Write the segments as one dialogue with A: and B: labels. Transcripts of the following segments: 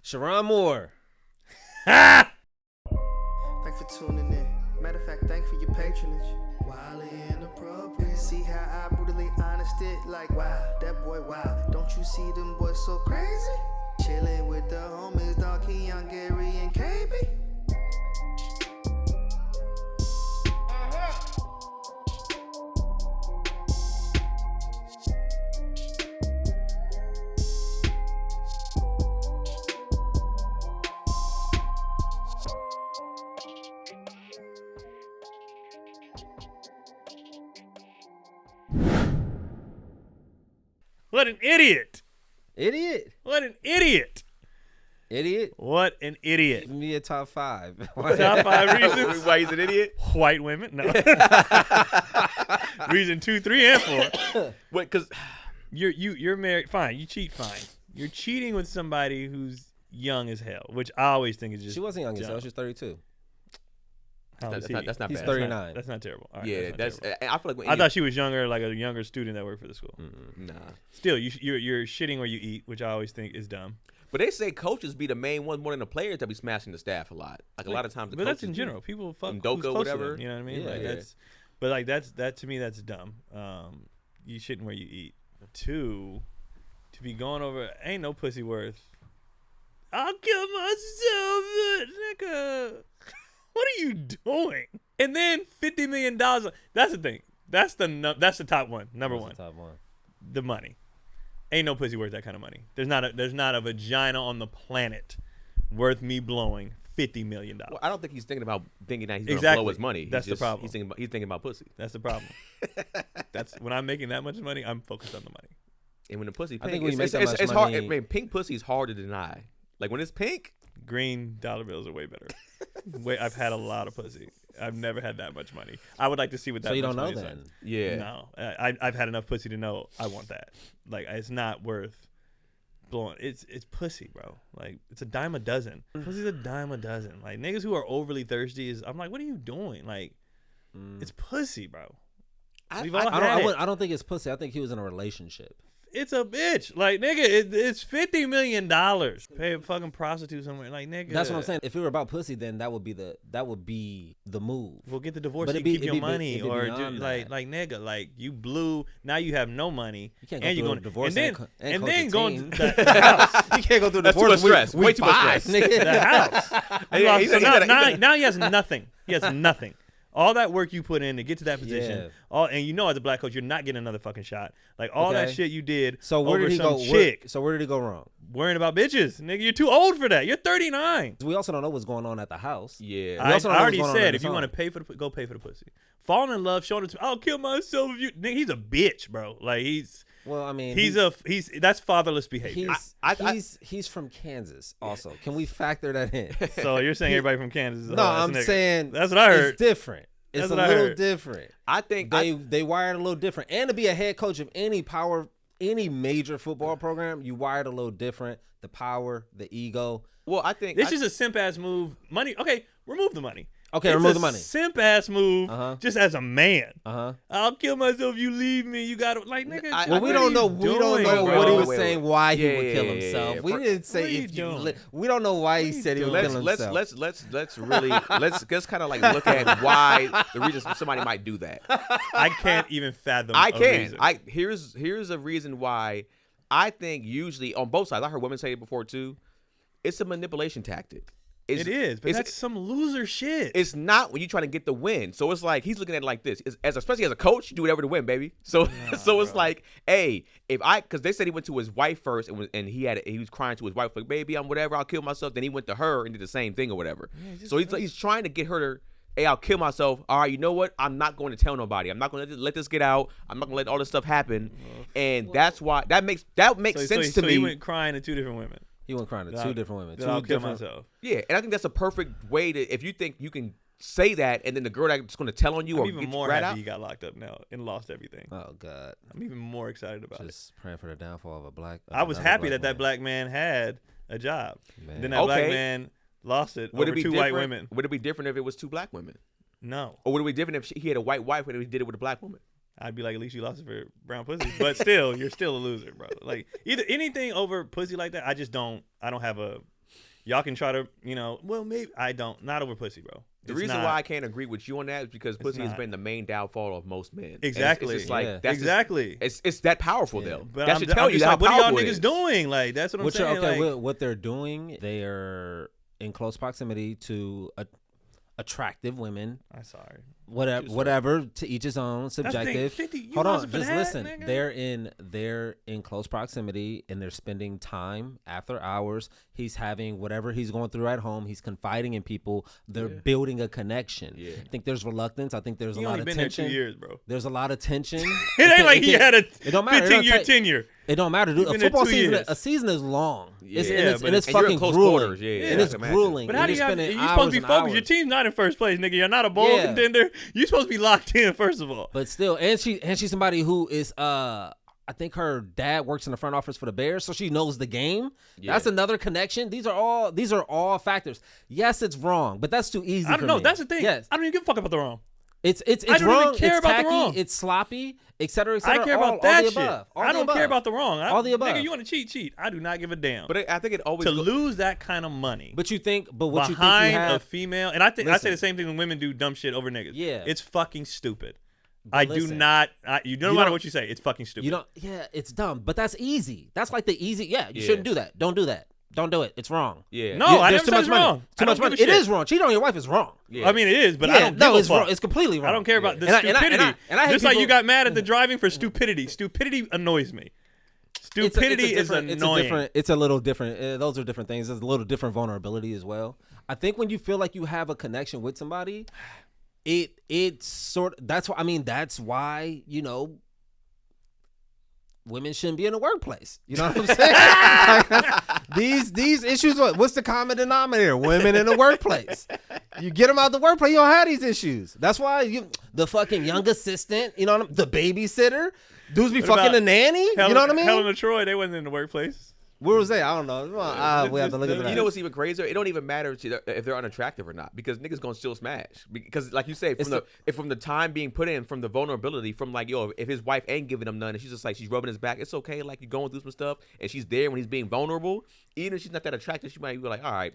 A: Sherrone Moore.
B: Thanks for tuning in. Matter of fact, thanks for your patronage. Wildly inappropriate. See how I brutally honest it? Like, wow, that boy, wow. Don't you see them boys so crazy? Chilling with the homies, dog, Keon, Gary, and KB.
C: What an idiot.
A: Idiot.
C: What an idiot.
A: Idiot.
C: What an idiot.
A: Give me a top 5.
C: Top 5 reasons.
D: Why he's an idiot?
C: White women. No. Reason 2, 3, and 4.
D: Wait, because
C: you're married. Fine. You cheat. Fine. You're cheating with somebody who's young as hell, which I always think is just.
A: She wasn't young as
C: dumb.
A: hell. She was 32.
C: How old is he?
D: that's not
A: He's
D: bad.
A: 39.
C: That's not terrible. All right,
D: Yeah,
C: that's. Not terrible.
D: I feel like when
C: I thought she was younger, like a younger student that worked for the school.
D: nah.
C: Still, you're shitting where you eat, which I always think is dumb.
D: But they say coaches be the main one more than the players that be smashing the staff a lot. Like a lot of times, the
C: but that's
D: coaches
C: in general. People fuck
D: and
C: who's
D: Doka,
C: close
D: whatever.
C: to them, you know what I mean?
A: Yeah.
C: Like
D: Yeah.
C: but like that to me that's dumb. You shitting where you eat. 2, to be going over ain't no pussy worth. I'll kill myself, nigga. What are you doing? And then $50 million. That's the thing. That's the top one. Number one.
A: The top one.
C: The money. Ain't no pussy worth that kind of money. There's not a vagina on the planet worth me blowing $50 million.
D: Well, I don't think he's thinking that he's going to
C: Exactly.
D: blow his money.
C: That's the problem.
D: He's thinking about pussy.
C: That's the problem. That's when I'm making that much money, I'm focused on the money.
D: And when the pussy
A: I
D: pink,
A: think when you make that
D: it's
A: much
D: hard.
A: money-
D: I mean, pink pussy is hard to deny. Like when it's pink,
C: Green dollar bills are way better. I've had a lot of pussy. I've never had that much money. I would like to see what that.
A: So you
C: much
A: don't know
C: money is
A: then?
C: like.
D: yeah.
C: No, I've had enough pussy to know I want that. Like it's not worth blowing. It's pussy, bro. Like it's a dime a dozen. Pussy's a dime a dozen. Like niggas who are overly thirsty I'm like, what are you doing? Like it's pussy, bro. We've all had it.
A: I don't think it's pussy. I think he was in a relationship.
C: It's a bitch. Like, nigga, it's $50 million. Pay a fucking prostitute somewhere. Like, nigga.
A: That's what I'm saying. If it were about pussy, then that would be the move.
C: We'll get the divorce.
A: But
C: You
A: it'd be-
C: keep your
A: it'd be-
C: money,
A: it'd be
C: or
A: beyond
C: like
A: that.
C: nigga, like you blew. Now you have no money,
A: You can't go
C: and
A: through
C: you're
A: a divorce
C: and
A: coach
C: then
A: a
C: going
A: team.
C: to the house.
A: You can't go through a
D: That's too
A: divorce.
D: much stress. Way
A: week
D: too much
A: 5,
D: stress.
A: nigga.
C: The house.
D: Yeah,
C: So
D: he's
C: now he has nothing. He has nothing. All that work you put in to get to that position,
A: Yeah.
C: and you know as a black coach, you're not getting another fucking shot. Like all that
A: Okay.
C: shit you did
A: So where
C: over
A: did he
C: some
A: go?
C: chick
A: So where did he go wrong?
C: worrying about bitches. Nigga, you're too old for that. You're 39.
A: We also don't know what's going on at the house.
D: Yeah.
C: I
A: also don't know
C: already
A: what's going on
C: said
A: in
C: if
A: the
C: you want to
A: song.
C: pay for the go pay for the pussy. Falling in love, showing it to I'll kill myself if you nigga, he's a bitch, bro. Like he's
A: Well, I mean,
C: he's that's fatherless behavior.
A: he's from Kansas. Also, can we factor that in?
C: So you're saying everybody from Kansas is a
A: No,
C: hoe ass
A: I'm
C: nigga.
A: saying
C: That's what I heard.
A: It's different. It's
C: That's
A: a
C: what I
A: little
C: heard.
A: different.
D: I think
A: They wired a little different, and to be a head coach of any major football program, you wired a little different. The power, the ego.
D: Well, I think
C: This is a simp ass move. Money, okay, remove the money.
A: Okay,
C: It's
A: remove
C: a
A: the money.
C: Simp ass move, just as a man. I'll kill myself if you leave me. You gotta like nigga.
A: Well, we don't know. We don't know
D: bro?
A: what he was
D: Wait.
A: saying. Why he
D: Yeah,
A: would kill
D: yeah,
A: himself.
D: yeah.
A: We didn't say
C: What are you
A: if you.
C: doing?
A: We don't know why he said he would kill himself.
D: let's really let's kind of like look at why the reason somebody might do that.
C: I can't even fathom.
D: I
C: a
D: can.
C: reason.
D: Here's a reason why I think usually on both sides. I heard women say it before too. It's a manipulation tactic.
C: It is, but that's some loser shit.
D: It's not when you trying to get the win. So it's like he's looking at it like this. Especially as a coach, you do whatever to win, baby. So it's like, hey, because they said he went to his wife first and he was crying to his wife like, baby, I'm whatever, I'll kill myself. Then he went to her and did the same thing or whatever. Yeah, so he's trying to get her to, hey, I'll kill myself. All right, you know what? I'm not going to tell nobody. I'm not going to let this get out. I'm not going to let all this stuff happen. And that's why that makes sense to me.
C: So he went crying to 2 different women.
A: He went crying to 2 different women.
C: Then I'll
A: 2
C: kill
A: different.
C: myself.
D: Yeah, and I think that's a perfect way to, if you think you can say that, and then the girl that's going to tell on you
C: I'm
D: or
C: even
D: get
C: more
D: you right
C: happy
D: out.
C: he got locked up now and lost everything.
A: Oh God!
C: I'm even more excited about it.
A: Just praying for the downfall of a black.
C: I was happy that
A: man.
C: black man had a job.
A: Man.
C: Then that black
D: Okay.
C: man lost it
D: Would
C: over
D: it be
C: 2
D: different?
C: white women.
D: Would it be different if it was 2 black women?
C: No.
D: Or would it be different if he had a white wife and he did it with a black woman?
C: I'd be like, at least you lost it for brown pussy. But still, you're still a loser, bro. Like either anything over pussy like that, I don't have a Y'all can try to, well, maybe I don't. Not over pussy, bro.
D: The reason why I can't agree with you on that is because pussy has been the main downfall of most men.
C: Exactly.
D: It's just like
C: exactly.
D: It's that powerful though.
C: But
D: that should tell you how
C: what are y'all
D: powerful it
C: niggas
D: is.
C: doing? Like that's what I'm saying.
A: Okay, what they're doing, they are in close proximity to attractive women.
C: I'm sorry.
A: Whatever, to each his own, subjective.
C: 50,
A: Hold on, just
C: that,
A: listen.
C: Nigga?
A: They're in close proximity and they're spending time after hours. He's having whatever he's going through at home. He's confiding in people. They're building a connection. Yeah. I think there's reluctance. I think there's a lot of tension.
C: He only been there 2 years, bro.
A: There's a lot of tension.
C: It ain't like he had a 15-year tenure.
A: It don't matter, dude. A football season, a season is long.
D: Yeah,
A: and it's fucking grueling. And it's grueling.
C: But how do you supposed to be focused? Your team's not in first place, nigga. You're not a bowl contender. You're supposed to be locked in, first of all.
A: But still, and she's somebody who is I think her dad works in the front office for the Bears, so she knows the game. Yeah. That's another connection. These are all factors. Yes, it's wrong, but that's too easy.
C: I don't know. That's the thing. Yes. I don't even give a fuck about the wrong.
A: It's
C: I don't
A: wrong.
C: Even care
A: it's
C: about
A: tacky.
C: The wrong.
A: It's sloppy, et cetera, et cetera.
C: I care about that shit.
A: I
C: don't care about the wrong.
A: All the above.
C: Nigga, you want to cheat? I do not give a damn.
D: But I think it always
C: lose that kind of money.
A: But you think, what
C: behind
A: you think you have
C: a female, and I say the same thing when women do dumb shit over niggas.
A: Yeah,
C: it's fucking stupid.
A: But
C: do not. No matter what you say, it's fucking stupid.
A: You don't. Yeah, it's dumb. But that's easy. That's like the easy. Yeah, you shouldn't do that. Don't do that. Don't do it. It's wrong.
D: Yeah.
C: No, I never said it's wrong.
A: Too much money. It is wrong. Cheating on your wife is wrong.
C: Yeah. I mean, it is, but I don't give a
A: it's
C: fuck.
A: Wrong. It's completely wrong.
C: I don't care about the stupidity. And I just like you got mad at the driving for stupidity. Stupidity annoys me. Stupidity is annoying.
A: It's a little different. Those are different things. There's a little different vulnerability as well. I think when you feel like you have a connection with somebody, it's sort of, that's why women shouldn't be in the workplace. You know what I'm saying? These issues, what's the common denominator? Women in the workplace. You get them out the workplace, you don't have these issues. That's why the fucking young assistant, the babysitter, dudes be fucking the nanny. You know what I mean?
C: Helen of Troy, they wasn't in the workplace.
A: Where was they? I don't know. We have to look at that.
D: You know what's even crazier? It don't even matter if they're unattractive or not, because niggas gonna still smash. Because like you say, from the time being put in, from the vulnerability, from like, if his wife ain't giving him none and she's just like, she's rubbing his back, it's okay. Like, you're going through some stuff and she's there when he's being vulnerable. Even if she's not that attractive, she might be like, all right,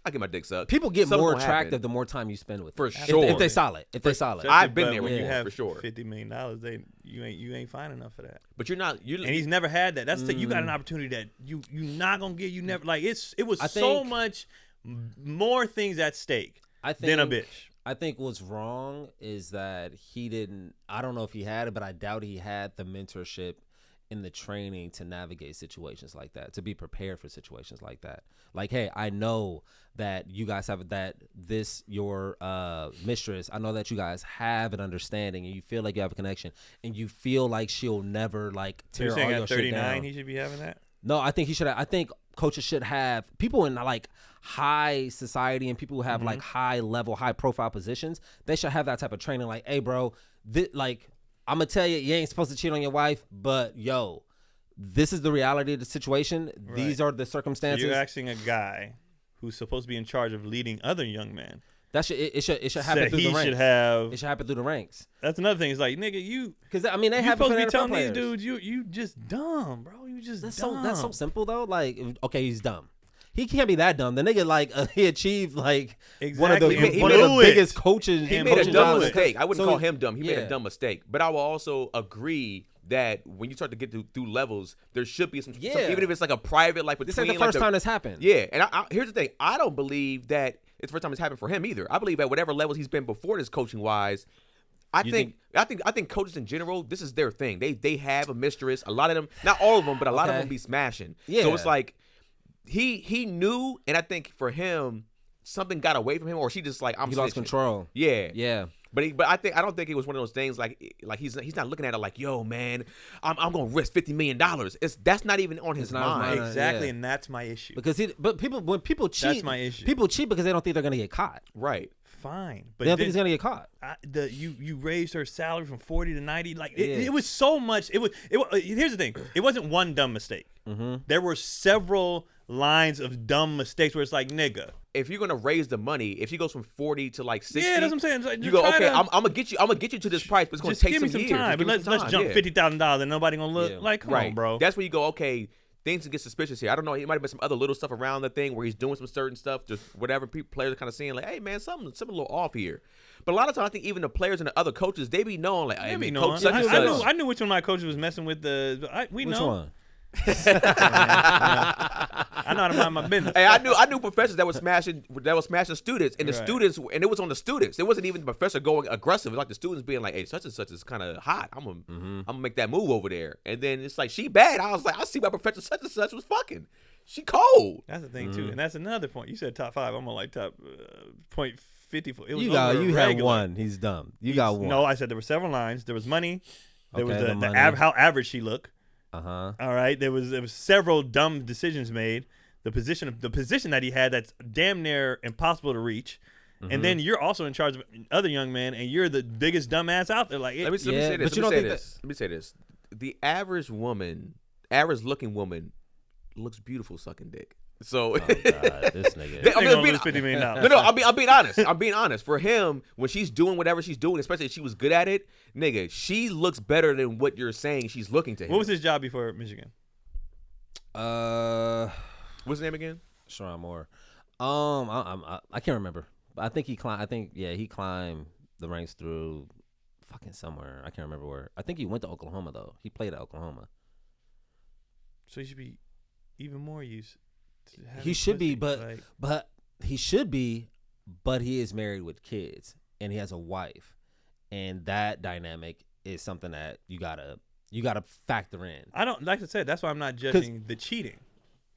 D: I'll get my dick sucked.
A: People get more attractive the more time you spend with them.
D: For sure.
A: If they solid.
D: I've been there with
C: you have
D: for sure.
C: $50 million, you ain't fine enough for that.
D: But you're not.
C: And he's never had that. That's you got an opportunity that you not gonna get. You never it was so much more things at stake than a bitch.
A: I think what's wrong is that he didn't. I don't know if he had it, but I doubt he had the mentorship in the training to navigate situations like that, to be prepared for situations like that. Like, hey, I know that you guys have your mistress, I know that you guys have an understanding and you feel like you have a connection and you feel like she'll never tear all your shit down.
C: He should be having that?
A: No, I think he should. I think coaches should have people in high society and people who have high level, high profile positions. They should have that type of training. Like, hey, bro, I'm gonna tell you ain't supposed to cheat on your wife, but this is the reality of the situation. Right. These are the circumstances.
C: So you're asking a guy who's supposed to be in charge of leading other young men.
A: It should happen through the ranks. It should happen through the ranks.
C: That's another thing. It's like, nigga,
A: because they have
C: supposed to be telling these dudes, you just dumb, bro. You just dumb.
A: That's so simple though. Like, okay, he's dumb. He can't be that dumb. The nigga he achieved one of the biggest coaches.
D: He made a dumb mistake. I wouldn't call him dumb. He made a dumb mistake. But I will also agree that when you start to get through levels, there should be some even if it's like a private
A: this ain't the first time this happened.
D: Yeah, and here's the thing. I don't believe that it's the first time it's happened for him either. I believe at whatever levels he's been before this, coaching wise. I think coaches in general, this is their thing. They have a mistress. A lot of them, not all of them, but a lot of them be smashing. Yeah. So it's like he knew, and I think for him something got away from him, or she just he
A: lost control.
D: Yeah,
A: yeah.
D: But I don't think it was one of those things like he's not looking at it like, yo, man, I'm gonna risk $50 million. That's not even on his mind.
C: Exactly, and that's my issue.
A: Because when people cheat,
C: that's my issue.
A: People cheat because they don't think they're gonna get caught.
D: Right.
C: Fine,
A: but they don't think he's gonna get caught.
C: You raised her salary from 40 to 90. It was so much. Here's the thing. It wasn't one dumb mistake. Mm-hmm. There were several lines of dumb mistakes where it's like, nigga,
D: if you're gonna raise the money, if she goes from 40 to 60,
C: yeah, that's what I'm saying. Like,
D: you go, okay, I'm gonna get you to this price, but it's gonna take some years.
C: Time. But let's jump $50,000 and nobody gonna look. Like, come on, bro.
D: That's where you go, okay, things can get suspicious here. I don't know. It might have been some other little stuff around the thing where he's doing some certain stuff, just whatever players are kind of seeing, like, hey, man, something a little off here. But a lot of times, I think even the players and the other coaches, they be knowing, like, hey, man, coach such and such.
C: I knew which one of my coaches was messing with
A: Which one?
C: I know how to mind my business.
D: Hey, I knew professors that was smashing students, and the students, and it was on the students. It wasn't even the professor going aggressive. It was like the students being like, "Hey, such and such is kind of hot. I'm gonna make that move over there." And then it's like, she bad. I was like, I see my professor such and such was fucking. She cold.
C: That's the thing too, and that's another point. You said top 5. I'm on like top 0.54. It was
A: you had one. He's dumb. You got one.
C: No, I said there were several lines. There was money. There was
A: the money.
C: how average she looked.
A: Uh-huh.
C: All right. There was several dumb decisions made. The position that he had that's damn near impossible to reach. Mm-hmm. And then you're also in charge of other young men, and you're the biggest dumbass out there. Like,
D: let me say this. The average looking woman looks beautiful sucking dick. So,
A: oh God, this nigga.
C: I'm being $50 million.
D: No, I'm being honest. I'm being honest. For him, when she's doing whatever she's doing, especially if she was good at it, nigga, she looks better than what you're saying she's looking to him.
C: What was his job before Michigan?
D: What's his name again?
A: Sherrone Moore. I can't remember. But I think he climbed. He climbed the ranks through fucking somewhere. I can't remember where. I think he went to Oklahoma though. He played at Oklahoma.
C: So he should be even more used.
A: He should be, but he is married with kids and he has a wife, and that dynamic is something that you gotta factor in.
C: I don't, like I said, that's why I'm not judging the cheating.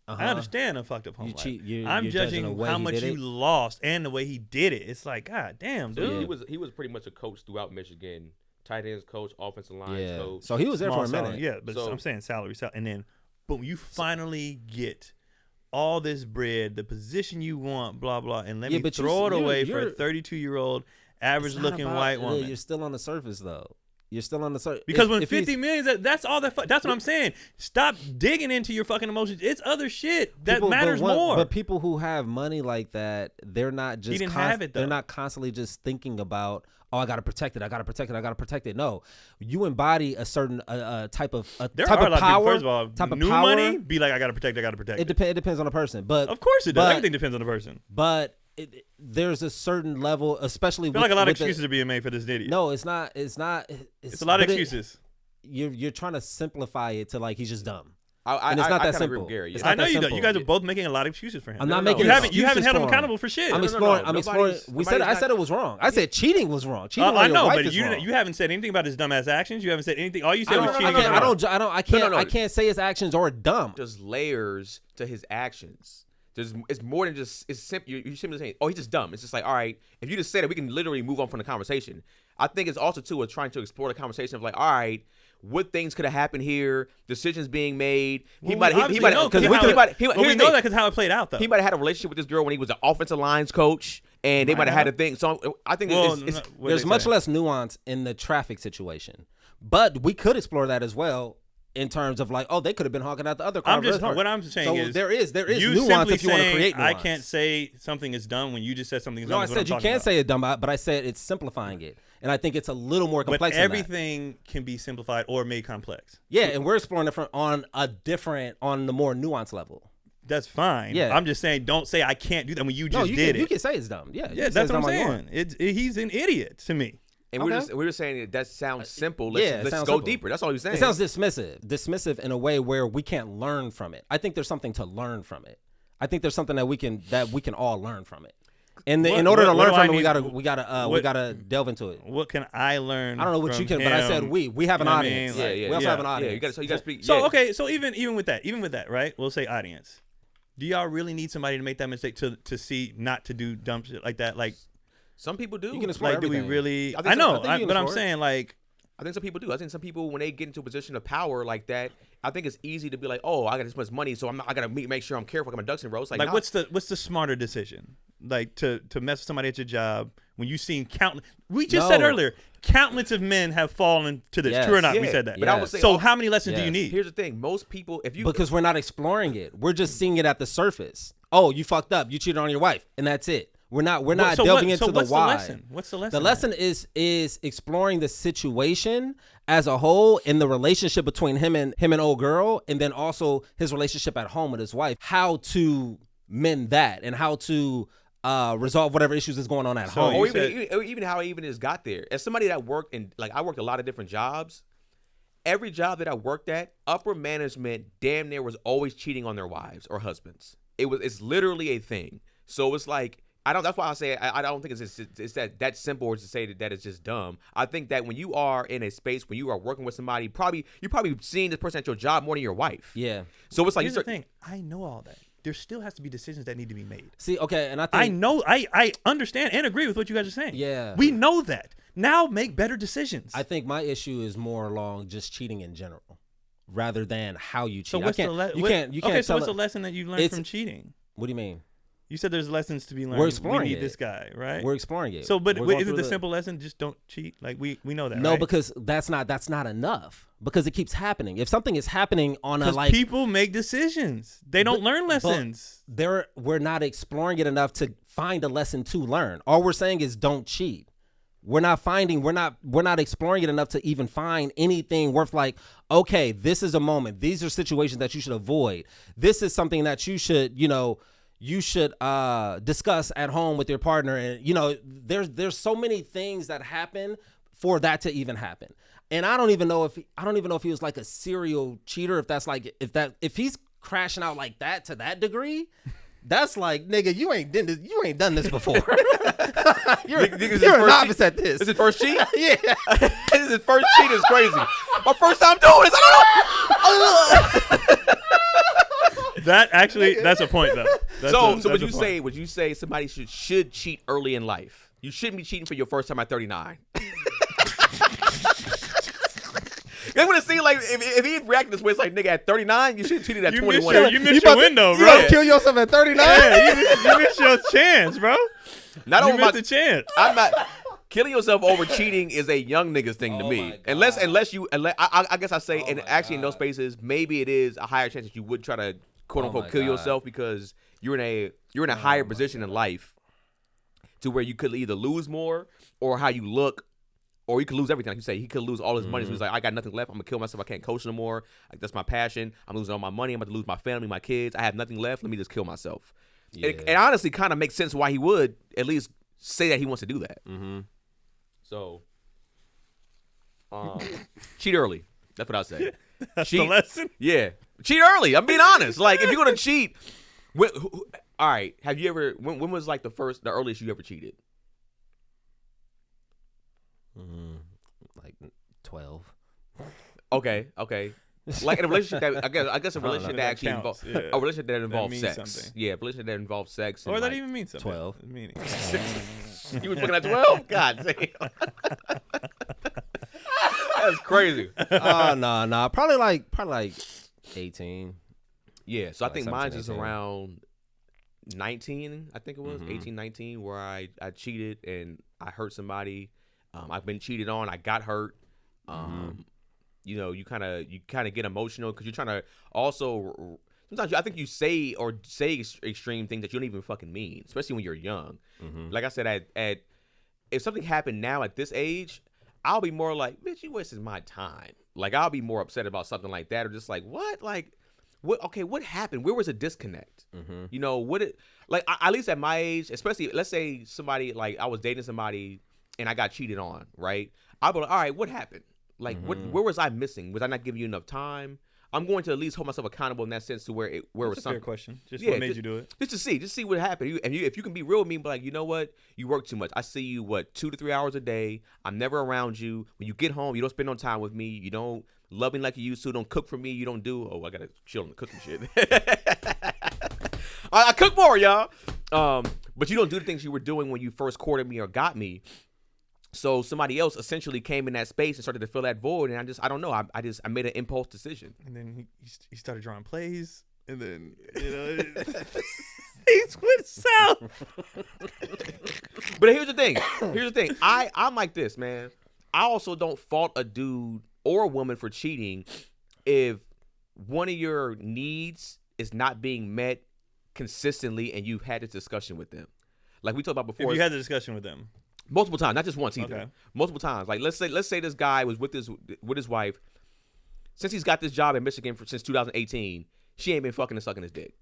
C: I understand a fucked up home life. I'm judging how much you lost and the way he did it. It's like, God damn, dude.
D: So he was pretty much a coach throughout Michigan, tight ends coach, offensive lines coach.
A: So he was there for a minute.
C: Salary. Yeah, but I'm saying salary, and then boom, you finally get all this bread, the position you want, blah blah, and let me throw it away for a 32-year-old average-looking white woman.
A: You're still on the surface though. You're still on the surface.
C: Because when 50 million, that's all that. That's what I'm saying. Stop digging into your fucking emotions. It's other shit that matters more.
A: But people who have money like that, they're not just.
C: He didn't have it though.
A: They're not constantly just thinking about, oh, I gotta protect it. I gotta protect it. I gotta protect it. No, you embody a certain type of
C: power. First of all,
A: type
C: new
A: of power.
C: money, be like, I gotta protect it. I gotta protect it.
A: It depends on the person, but
C: of course it does. Everything depends on the person.
A: But there's a certain level, especially.
C: I feel like a lot of excuses are being made for this idiot.
A: No, it's not. It's
C: a lot of excuses.
A: You're trying to simplify it to like he's just dumb.
D: And
A: it's not that
D: simple.
A: simple.
D: Gary,
C: I know you do. You guys are both making a lot of excuses for him.
A: I'm not making.
C: You haven't held him accountable for shit.
A: I'm exploring. I'm exploring. I said it was wrong. I said cheating was wrong. Cheating on your wife is wrong.
C: You haven't said anything about his dumbass actions. You haven't said anything. All you said was cheating.
A: I can't say his actions are dumb.
D: There's layers to his actions. It's more than just, it's simple. You're simply saying, oh, he's just dumb. It's just like, all right, if you just said it, we can literally move on from the conversation. I think it's also too trying to explore the conversation of like, all right, what things could have happened here? Decisions being made.
C: We know that because how it played out though.
D: He might have had a relationship with this girl when he was an offensive lines coach, and they might have had a thing. So I think
A: there's much less nuance in the traffic situation, but we could explore that as well. In terms of like, oh, they could have been honking out the other car.
C: What I'm saying is
A: there is nuance if you want to create nuance.
C: I can't say something is dumb when you just said something is dumb.
A: No, I said you can't say it dumb, but I said it's simplifying it, and I think it's a little more complex.
C: But everything can be simplified or made complex.
A: Yeah, and we're exploring it on the more nuanced level.
C: That's fine. Yeah, I'm just saying, don't say I can't do that when you just did it.
A: You can say it's dumb. Yeah,
C: that's what I'm saying. He's an idiot to me.
D: And we were saying that sounds simple. Let's go deeper. That's all he was saying.
A: It sounds dismissive in a way where we can't learn from it. I think there's something to learn from it. I think there's something that we can all learn from it. And in order to learn from it, we gotta delve into it.
C: What can I learn?
A: I don't know what you can, but I said we have an audience. We also have an audience.
D: You gotta speak.
C: So okay, so even with that, right? We'll say audience. Do y'all really need somebody to make that mistake to see not to do dumb shit like that? Like.
D: Some people do.
A: You can explore everything.
C: Do we really? I know, but I'm saying like.
D: I think some people do. I think some people, when they get into a position of power like that, I think it's easy to be like, oh, I got this much money, so I got to make sure I'm careful. I got my ducks in rows. Like
C: what's the smarter decision? Like to mess with somebody at your job when you've seen countless. We just said earlier, countless of men have fallen to this. True or not? We said that.
D: But I would say,
C: so how many lessons do you need?
D: Here's the thing: most people,
A: because we're not exploring it, we're just seeing it at the surface. Oh, you fucked up. You cheated on your wife, and that's it. We're not delving into the why.
C: What's the lesson?
A: The lesson is exploring the situation as a whole in the relationship between him and old girl, and then also his relationship at home with his wife. How to mend that and how to resolve whatever issues is going on at home.
D: Or even how I even just got there. As somebody that worked in, like, I worked a lot of different jobs. Every job that I worked at, upper management damn near was always cheating on their wives or husbands. It's literally a thing. So it's like, that's why I say I don't think it's that simple, or to say that it's just dumb. I think that when you are in a space when you are working with somebody, you're probably seeing this person at your job more than your wife.
A: Yeah.
C: So it's like, here's the thing. I know all that. There still has to be decisions that need to be made.
A: See, okay, and I
C: know, I understand and agree with what you guys are saying.
A: Yeah.
C: We know that. Now make better decisions.
A: I think my issue is more along just cheating in general, rather than how you cheat.
C: So what's
A: So
C: what's the lesson that you learned from cheating?
A: What do you mean?
C: You said there's lessons to be learned.
A: We're exploring
C: we need
A: it.
C: this guy, right?
A: We're exploring it.
C: So, but is it the simple lesson? Just don't cheat. Like we know that.
A: No,
C: right?
A: because that's not enough. Because it keeps happening. If something is happening on a
C: people make decisions, they don't learn lessons.
A: We're not exploring it enough to find a lesson to learn. All we're saying is don't cheat. We're not exploring it enough to even find anything worth like, okay, this is a moment. These are situations that you should avoid. This is something that you should discuss at home with your partner. And there's so many things that happen for that to even happen. And I don't even know if he was like a serial cheater, if he's crashing out like that to that degree. That's like, nigga, you ain't done this before. you're a novice at this.
D: This is his first cheat?
A: Yeah.
D: This is his first cheat. Is crazy. My first time doing this.
C: That's a point though.
D: So would you say somebody should cheat early in life? You shouldn't be cheating for your first time at 39. They would have seen, like, if he reacted this way, it's like, nigga, at 39, you should have cheated at 21.
C: You missed your window, bro.
A: You kill yourself at 39?
C: Yeah, you missed your chance, bro. You missed a chance.
D: I'm not killing yourself over cheating is a young niggas thing to me. Unless I guess I say, and actually in those spaces, maybe it is a higher chance that you would try to quote unquote kill yourself because you're in a higher position in life to where you could either lose more or how you look. Or you could lose everything. Like you say, he could lose all his money. So he's like, I got nothing left. I'm going to kill myself. I can't coach no more. Like, that's my passion. I'm losing all my money. I'm about to lose my family, my kids. I have nothing left. Let me just kill myself. Yeah. It honestly kind of makes sense why he would at least say that he wants to do that.
A: Mm-hmm.
D: So, cheat early. That's what I say.
C: That's the lesson?
D: Yeah. Cheat early. I'm being honest. Like, if you're going to cheat. All right. Have you ever, when was like the earliest you ever cheated?
A: Like 12.
D: Okay. Like in a relationship that I guess a relationship that actually involves a relationship that involves sex.
C: Something.
D: Yeah, a relationship that involves sex.
C: Or that even means something.
A: 12.
D: You was looking at 12? God damn. That's crazy.
A: Nah. Probably like 18.
D: Yeah, so I think mine's
A: 17,
D: is
A: 18.
D: around 19, I think it was, 18, 19, where I cheated and I hurt somebody. I've been cheated on. I got hurt. You kind of get emotional because you're trying to also. Sometimes I think you say extreme things that you don't even fucking mean, especially when you're young.
A: Mm-hmm.
D: Like I said, if something happened now at this age, I'll be more like, bitch, you wasted my time. Like I'll be more upset about something like that, or just like, what, like. What? Okay, what happened? Where was a disconnect?
A: Mm-hmm.
D: At least at my age, especially, let's say somebody, like I was dating somebody and I got cheated on, right? I'll be like, all right, what happened? Like, where was I missing? Was I not giving you enough time? I'm going to at least hold myself accountable in that sense to where it was
C: That's a
D: something.
C: fair question. What made you do it?
D: Just to see what happened. If you can be real with me, but like, you know what? You work too much. I see you 2 to 3 hours a day. I'm never around you. When you get home, you don't spend no time with me. You don't love me like you used to. Don't cook for me. You don't do. Oh, I gotta chill on the cooking shit. I cook more, y'all. But you don't do the things you were doing when you first courted me or got me. So somebody else essentially came in that space and started to fill that void, and I don't know. I made an impulse decision.
C: And then he started drawing plays, and then he went south.
D: But here's the thing. I'm like this, man. I also don't fault a dude or a woman for cheating if one of your needs is not being met consistently and you've had this discussion with them. Like we talked about before.
C: If you had the discussion with them
D: multiple times, not just once either.
C: Okay.
D: Multiple times. Like let's say this guy was with his wife. Since he's got this job in Michigan since 2018, she ain't been fucking and sucking his dick.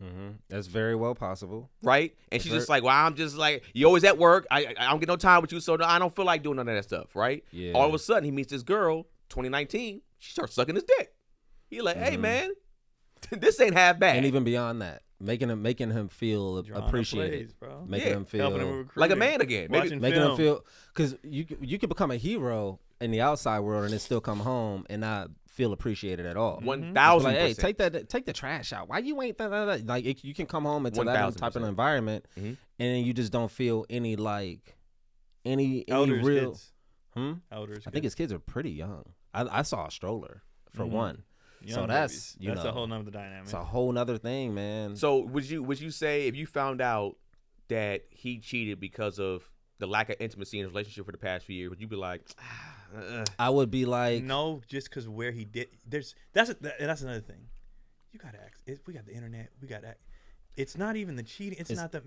A: Mm-hmm. That's very well possible.
D: Right? And she's just like, well, I'm just like, you always at work. I don't get no time with you, so I don't feel like doing none of that stuff, right?
A: Yeah.
D: All of a sudden, he meets this girl, 2019. She starts sucking his dick. He like, hey, man, this ain't half bad.
A: And even beyond that, making him feel
C: Drawing up
A: appreciated,
C: plays, bro.
A: making him feel
C: Helping him with
D: like a
C: recruiting,
D: man again.
C: watching
A: making
C: film.
A: him feel, because you could become a hero in the outside world and then still come home and not feel appreciated at all.
D: 1,000%.
A: Like, hey, take the trash out. Why you ain't that? Like you can come home into that type of environment, and then you just don't feel any
C: Elders,
A: real.
C: kids.
A: I think his kids are pretty young. I saw a stroller for one.
C: Young
A: so
C: babies.
A: that's
C: a whole nother dynamic.
A: It's a whole nother thing, man.
D: So would you say if you found out that he cheated because of the lack of intimacy in his relationship for the past few years, would you be like,
A: I would be like,
C: no, just because where he did. That's another thing. You gotta ask. We got the internet. We got that. It's not even the cheating. It's not the.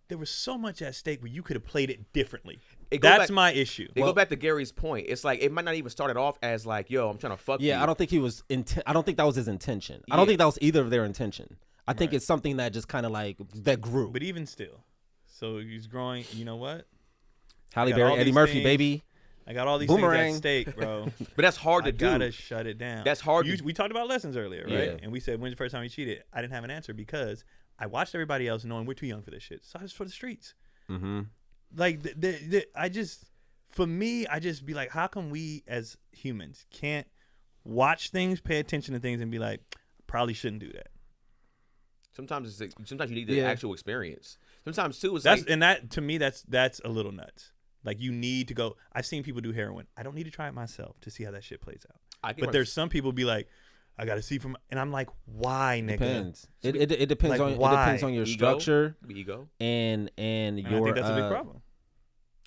C: There was so much at stake where you could have played it differently. That's my issue.
D: Go back to Gary's point. It's like it might not even started off as like, yo, I'm trying to fuck you.
A: Yeah, I don't think he was. I don't think that was his intention. I don't think that was either of their intention. I think it's something that just kind of like that grew.
C: But even still, so he's growing. You know what?
A: Halle Berry, Eddie Murphy, baby.
C: I got all these
A: Boomerang.
C: things at stake, bro.
D: But that's hard to do.
C: Gotta shut it down.
D: That's hard.
C: We talked about lessons earlier, right?
A: Yeah.
C: And we said, when's the first time you cheated? I didn't have an answer because I watched everybody else knowing we're too young for this shit. So I just for the streets.
A: Mm-hmm.
C: Like, I just be like, how come we as humans can't watch things, pay attention to things, and be like, probably shouldn't do that.
D: Sometimes you need the actual experience. Sometimes too, it's
C: to me that's a little nuts. Like, you need to go. I've seen people do heroin. I don't need to try it myself to see how that shit plays out. But there's some people be like, I got to see from, and I'm like, why, nigga?
A: Depends. It depends
C: like,
A: on
C: why?
A: It depends on your structure,
D: ego,
C: And
A: and your.
C: I think that's a big problem.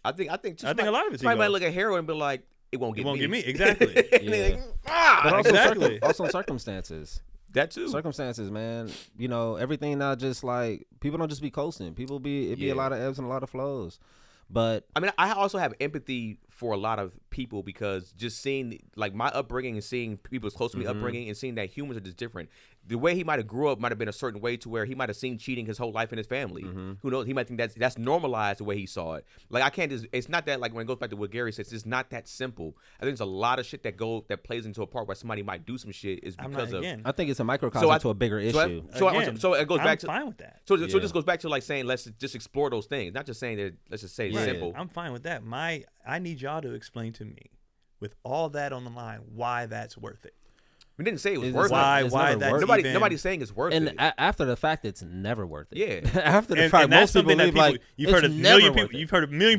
D: I think
C: a lot of it's
D: somebody
C: ego.
D: might look at heroin and be like, it won't get me.
C: Exactly.
A: Yeah. But also, also circumstances.
D: That too.
A: Circumstances, man. You know, everything not just like, people don't just be coasting. It be a lot of ebbs and a lot of flows. But
D: I mean, I also have empathy for a lot of people because just seeing like my upbringing and seeing people close to me upbringing and seeing that humans are just different. The way he might have grew up might have been a certain way to where he might have seen cheating his whole life in his family. Who knows? He might think that's normalized the way he saw it. Like, I can't just. It's not that, like, when it goes back to what Gary says, it's not that simple. I think there's a lot of shit that plays into a part where somebody might do some shit is because of.
A: I think it's a microcosm to a bigger issue.
D: So it goes back to.
C: I'm fine with that.
D: So this goes back to like saying let's just explore those things, not just saying that. Let's just say it's simple.
C: I'm fine with that. I need y'all to explain to me, with all that on the line, why that's worth it.
D: We didn't say it was worth
C: it. Why that's
D: nobody's saying it's worth it.
A: And after the fact, it's never worth it.
D: Yeah.
A: After the fact, most people leave like,
C: you've heard a million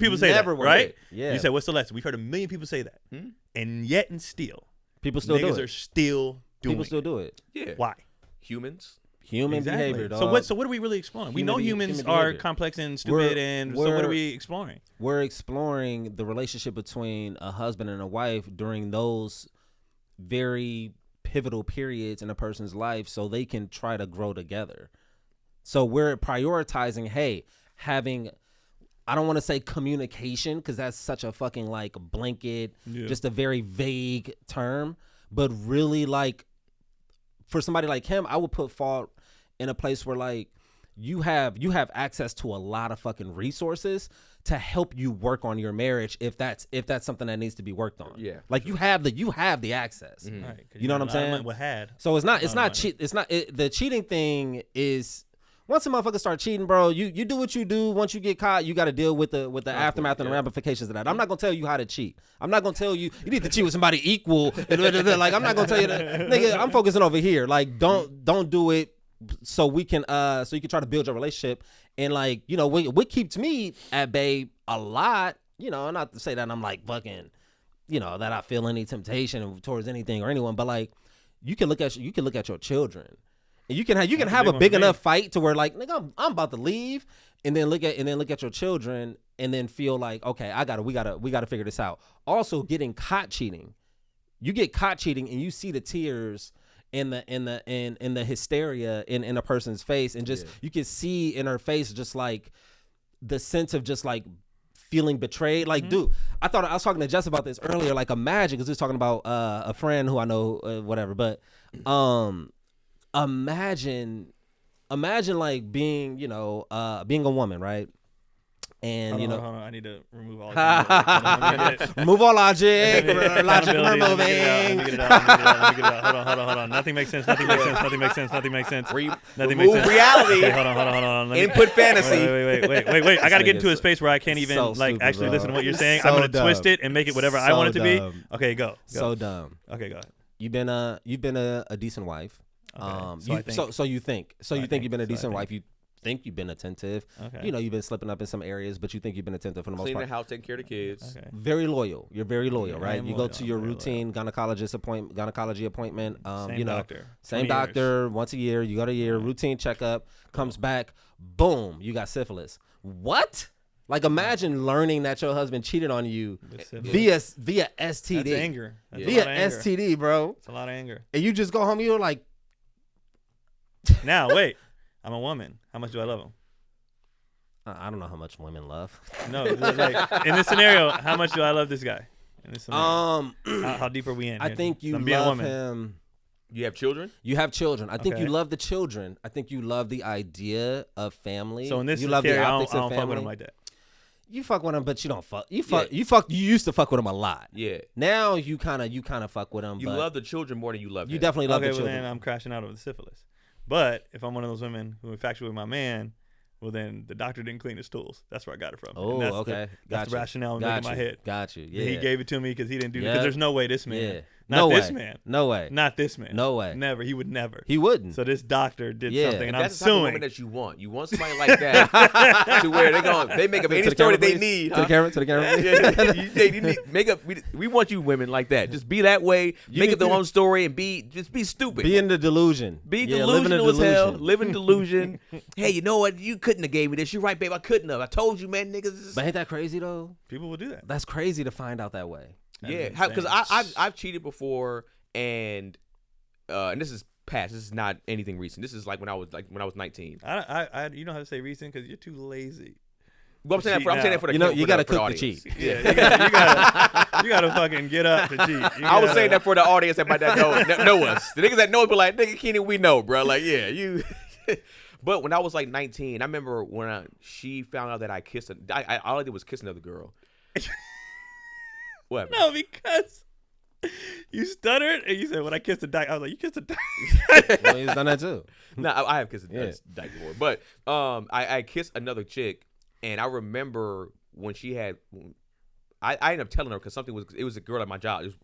C: people say that, right?
A: Yeah.
C: You said, what's the lesson? We've heard a million people say that, and yet and still,
A: people still do it.
C: Niggas are still doing it.
A: People still do it.
D: Yeah.
C: Why?
A: Human behavior, dog.
C: So what are we really exploring? We know humans are complex and stupid, so what are we exploring?
A: We're exploring the relationship between a husband and a wife during those very pivotal periods in a person's life so they can try to grow together. So we're prioritizing, having, I don't want to say communication because that's such a fucking like blanket, just a very vague term, but really like for somebody like him, I would put fault in a place where like you have access to a lot of fucking resources to help you work on your marriage if that's something that needs to be worked on.
D: Yeah.
A: Like you have the access.
C: Mm-hmm. Right,
A: you know what I'm saying? So the cheating thing is, once a motherfucker start cheating, bro, you do what you do. Once you get caught, you got to deal with the aftermath and the ramifications of that. I'm not gonna tell you how to cheat. I'm not gonna tell you need to cheat with somebody equal. Like, I'm not gonna tell you that, nigga. I'm focusing over here. Like, don't do it. So we can so you can try to build your relationship. And like, you know, what keeps me at bay a lot, you know, not to say that I'm like fucking, you know, that I feel any temptation towards anything or anyone, but like you can look at your children. And you can have a big enough fight to where like, nigga, I'm about to leave, and then look at your children and then feel like, okay, we gotta figure this out. Also, getting caught cheating. You get caught cheating and you see the tears in the hysteria in a person's face, and just you can see in her face just like the sense of just like feeling betrayed. Like, dude, I was talking to Jess about this earlier. Like, imagine, because we was talking about a friend who I know, whatever. But imagine like being, being a woman, right? And
C: hold on, I need to remove all.
A: Remove all logic. Logic removing.
C: Let me get it out. Hold on. Nothing makes sense. Nothing makes sense.
D: Remove reality.
C: Okay, hold on.
D: Input fantasy.
C: Wait. I got to get into a space where I can't even actually listen to what you're saying. I'm gonna twist it and make it whatever I want it to be. Okay, go.
A: So dumb.
C: Okay, go ahead.
A: You've been a decent wife.
C: Okay,
A: so you think you've been a decent wife. You think you've been attentive.
C: Okay.
A: You've been slipping up in some areas, but you think you've been attentive for the most
D: Cleaning
A: part.
D: the house, taking care of the kids.
C: Okay.
A: Very loyal. You're very loyal, right? You
C: loyal.
A: go to your routine gynecology appointment.
C: Same doctor.
A: Same
C: 20
A: doctor
C: years.
A: once a year. You go to your routine checkup. Comes back, boom, you got syphilis. What? Like, imagine learning that your husband cheated on you via STD.
C: That's anger. That's a
A: Via
C: lot of anger.
A: STD, bro.
C: It's a lot of anger.
A: And you just go home. You're like,
C: Now wait, I'm a woman. How much do I love him?
A: I don't know how much women love.
C: No, like, in this scenario, how much do I love this guy? In this scenario, how deep are we in?
A: I
C: here?
A: think you
C: I'm being a
A: love
C: woman.
A: him.
D: You have children?
A: You have children. I think
C: Okay.
A: you love the children. I think you love the idea of family.
C: So in this
A: you love the
C: scenario, I
A: optics
C: don't
A: of
C: fuck with
A: family.
C: him like that.
A: You fuck with him, but you don't fuck. You used to fuck with him a lot.
D: Yeah.
A: Now you kind of fuck with him.
D: You
A: but
D: love the children more than you love
A: You
D: him.
A: definitely love
C: Okay,
A: the
C: well
A: children.
C: then I'm crashing out over the syphilis. But if I'm one of those women who infatuated with my man, well then the doctor didn't clean his tools. That's where I got it from.
A: Oh,
C: And that's
A: okay.
C: That's the rationale I'm making in my head.
A: Got you. Yeah.
C: He gave it to me because he didn't do it.
A: Yeah.
C: Because there's no way this man.
A: Yeah.
C: Not
A: No
C: this
A: way.
C: man.
A: No way.
C: Not this man.
A: No way.
C: Never. He would never.
A: He wouldn't.
C: So this doctor did
A: Yeah.
C: something, and
D: And
C: I'm
D: that's the type of woman
C: suing.
D: that you want. You want somebody like that to where they make up any
A: To the
D: story
A: camera,
D: that they
A: please.
D: need.
A: To the camera. To the camera.
D: Yeah, you need make up. We want you women like that. Just be that way. Make up their own story and be stupid.
A: Be in the delusion.
D: Be
A: Yeah, live in a
D: delusional as hell.
A: delusion.
D: Live in delusion. Hey, you know what? You couldn't have gave me this. You're right, babe. I couldn't have. I told you, man, niggas.
A: But ain't that crazy though?
C: People will do that.
A: That's crazy to find out that way.
D: Yeah,
C: That's
D: because
C: insane.
D: I've cheated before, and this is past. This is not anything recent. This is like when I was 19.
C: I you know how to say recent because you're too lazy.
D: Well, I'm saying that for the
A: You got to
D: for the
A: cook the
D: audience.
A: cheat.
C: Yeah, you gotta fucking get up to cheat.
D: I was saying that for the audience that might not know us. The niggas that know us be like, nigga, Keenan, we know, bro. Like, yeah, you. But when I was like 19, I remember when she found out that I kissed all I did was kiss another girl. What?
C: No, because you stuttered and you said, when I kissed a dyke, I was like, you kissed a dyke?
A: Well, he's done that too.
D: No, I have kissed a
A: Yeah.
D: dyke before. But I kissed another chick, and I remember when she had. I ended up telling her because it was a girl at my job. It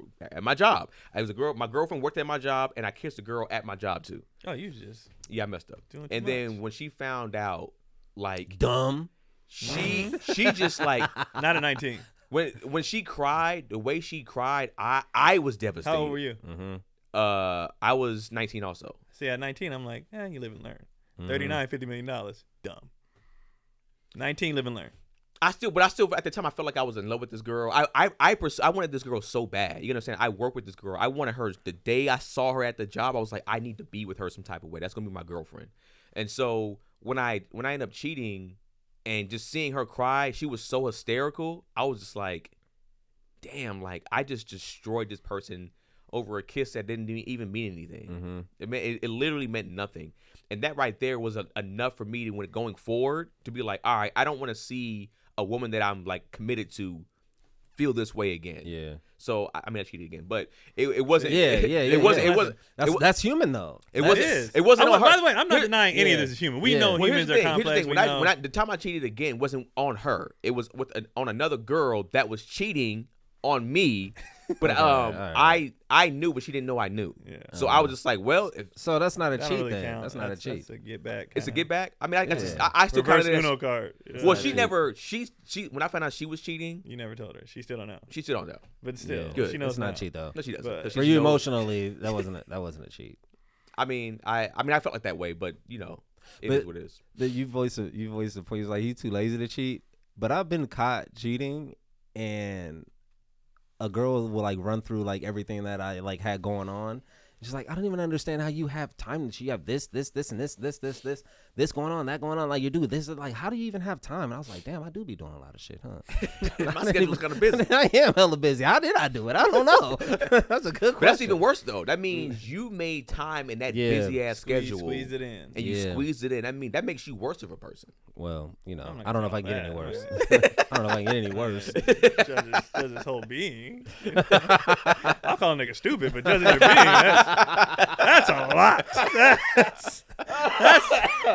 D: was a girl. My girlfriend worked at my job, and I kissed a girl at my job too.
C: Oh, you just
D: Yeah, I messed up.
C: Doing too
D: And then
C: much.
D: when she found out, like
A: Dumb.
D: she just like
C: not at 19.
D: when she cried, the way she cried, I was devastated.
C: How old were you?
A: Mm-hmm.
D: I was 19 also.
C: See, at 19, I'm like, you live and learn. 39, $50 million. Dumb. 19, live and learn.
D: I still at the time I felt like I was in love with this girl. I wanted this girl so bad. You understand? I worked with this girl. I wanted her. The day I saw her at the job, I was like, I need to be with her some type of way. That's gonna be my girlfriend. And so when I ended up cheating and just seeing her cry, she was so hysterical. I was just like, damn, like I just destroyed this person over a kiss that didn't even mean anything.
A: Mm-hmm.
D: It literally meant nothing. And that right there was enough for me to, when going forward, to be like, all right, I don't want to see a woman that I'm like committed to feel this way again.
A: Yeah.
D: So I cheated again, but it wasn't.
A: Yeah.
D: It wasn't.
A: That's human though.
D: It
C: That
D: wasn't.
C: is.
D: It wasn't
C: I'm
D: on
C: not-
D: her.
C: By the way, I'm not denying any of
A: yeah.
C: this is human. We
A: Yeah.
C: know
D: Well,
C: humans are complex.
D: When the time I cheated again wasn't on her. It was on another girl that was cheating on me. But
A: all right.
D: I knew, but she didn't know I knew.
C: Yeah.
D: So I was just like, well, if
A: So that's not a
C: That
A: cheat
C: don't really
A: then.
C: count.
A: That's not a cheat.
C: That's a get back.
D: it's a
C: kinda.
D: get back. I mean,
A: Yeah.
D: I still
C: Reverse
D: counted it
C: Uno
D: as.
C: card.
D: Well,
A: not
D: she
A: cheat.
D: never. She when I found out she was cheating,
C: You never told her. She still don't know.
D: she still don't know.
C: But still,
A: Yeah.
D: Good.
C: she knows
A: It's not
C: now.
A: cheat though.
D: No, she doesn't.
C: But-
D: 'Cause
A: For
D: she
A: you
D: knows.
A: emotionally, that wasn't a cheat.
D: I mean, I felt like that way, but it
A: But-
D: is what it is.
A: You voice the point. He's like, he's too lazy to cheat. But I've been caught cheating, and a girl will like run through like everything that I like had going on. She's like, I don't even understand how you have time to cheat. You have this, and this. this going on, that going on. Like, you do this. Like, how do you even have time? And I was like, damn, I do be doing a lot of shit, huh?
D: My schedule's kind of busy.
A: I am hella busy. How did I do it? I don't know. That's a good question.
D: But that's even worse, though. That means you made time in that busy-ass schedule.
C: Squeeze it in.
D: And you squeezed it in. I mean, that makes you worse of a person.
A: Well, you know, I don't know if I can get any worse. I don't know if I can get any worse.
C: Judge his whole being. I'll call a nigga stupid, but judging their being, that's a lot.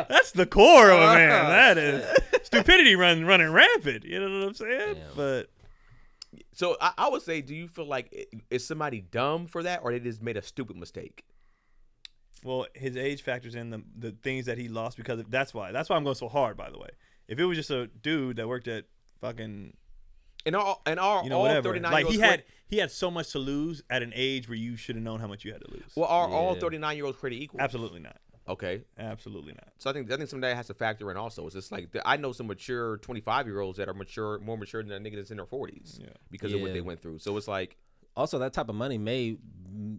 C: That's the core of a man. That is stupidity running rampant. You know what I'm saying?
A: Damn.
C: But
D: so I would say, do you feel like is somebody dumb for that, or they just made a stupid mistake?
C: well, his age factors in the things that he lost because of, that's why I'm going so hard. By the way, if it was just a dude that worked at fucking
D: And all
C: whatever.
D: 39
C: Like
D: year olds
C: he had so much to lose at an age where you should have known how much you had to lose.
D: Well, are all 39-year-olds created equal?
C: Absolutely not.
D: Okay.
C: Absolutely not.
D: So I think some of that has to factor in also. It's just like I know some mature 25-year-olds that are more mature than a nigga that's in their 40s because of what they went through. So it's like
A: also that type of money may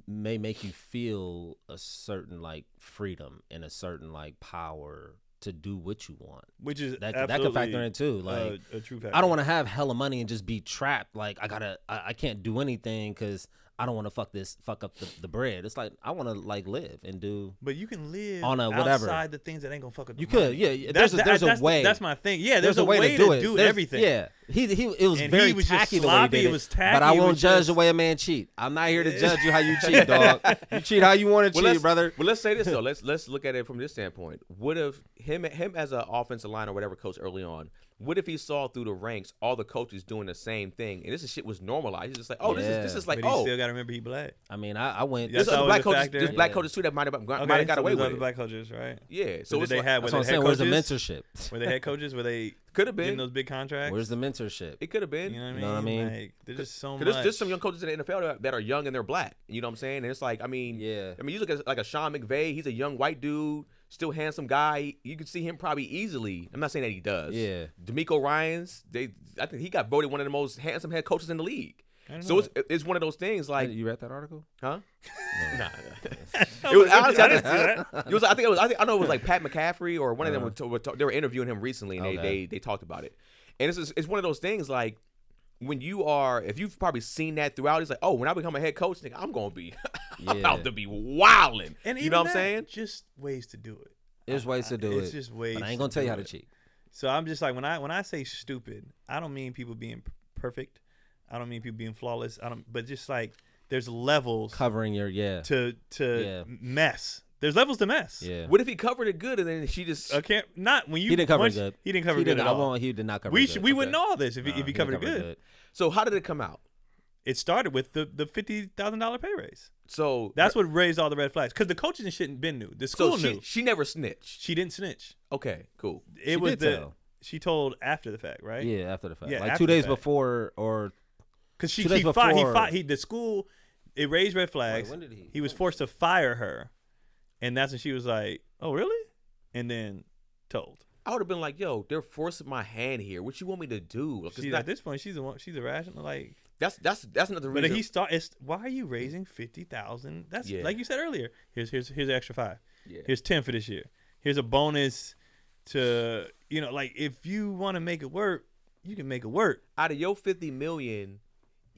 A: make you feel a certain like freedom and a certain like power to do what you want,
C: which is
A: that can factor in too. Like
C: a true factor.
A: I don't want to have hella money and just be trapped. Like I can't do anything because I don't want to fuck up the bread. It's like I want to like live and do.
C: But you can live
A: on a whatever
C: outside the things that ain't gonna fuck up.
A: You could, yeah. There's a way.
C: That's my thing. Yeah, there's a way to do everything.
A: Yeah, it was very tacky the way he did it. But I won't judge the way a man cheat. I'm not here to judge you how you cheat, dog. You cheat how you want to cheat, brother.
D: Well, let's say this though. Let's look at it from this standpoint. What if him as an offensive line or whatever coach early on? What if he saw through the ranks all the coaches doing the same thing, and this shit was normalized? He's just like, oh, this is like,
C: but he still got to remember he black.
A: I mean, I went.
D: There's black coaches too that might have got away with it.
C: Black coaches, right?
D: Yeah.
C: So did they have?
A: That's what I'm saying. Where's the mentorship?
C: Were they head coaches? Were they
D: could have been
C: getting those big contracts?
A: Where's the mentorship?
D: It could have been.
C: You know what I mean? Like, there's just so much.
D: There's some young coaches in the NFL that are young and they're black. You know what I'm saying? And it's like, I mean, you look at like a Sean McVay. He's a young white dude. Still handsome guy. You could see him probably easily. I'm not saying that he does.
A: Yeah.
D: D'Amico Ryans. I think he got voted one of the most handsome head coaches in the league. So it's one of those things like.
A: You read that article?
D: Huh? Nah. It was honestly. I didn't see that. It was. I know it was like Pat McCaffrey or one of them. They were interviewing him recently and they talked about it. And it's one of those things like. When if you've probably seen that throughout, it's like, oh, when I become a head coach, nigga, I'm gonna be about to be wilding.
C: And
D: you know what I'm saying?
C: Just ways to do it.
A: There's ways to do it.
C: It's just ways.
A: But I ain't gonna tell you how to cheat.
C: So I'm just like when I say stupid, I don't mean people being perfect. I don't mean people being flawless. But just like there's levels
A: covering your
C: to mess. There's levels to mess.
A: Yeah.
D: What if he covered it good and then she just
C: not when you
A: he didn't cover it good.
C: He didn't cover it good at all.
A: He did not cover it good.
C: We wouldn't know all this if he covered it good.
D: So how did it come out?
C: It started with the $50,000 pay raise.
D: So
C: that's what raised all the red flags because the coaches and shit been new. The school knew.
D: She never snitched.
C: She didn't snitch.
D: Okay, cool.
C: She told after the fact, right?
A: Yeah, after the fact.
C: Yeah,
A: like 2 days before or
C: because the school. It raised red flags.
A: Wait, when did
C: he was forced to fire her, and that's when she was like, "Oh, really?" And then told.
D: I would have been like, "Yo, they're forcing my hand here. What you want me to do?"
C: At this point, she's irrational. Like
D: that's another reason.
C: But why are you raising $50,000? That's like you said earlier. Here's an extra $5. Yeah. Here's 10 for this year. Here's a bonus to like if you want to make it work, you can make it work.
D: Out of your $50 million.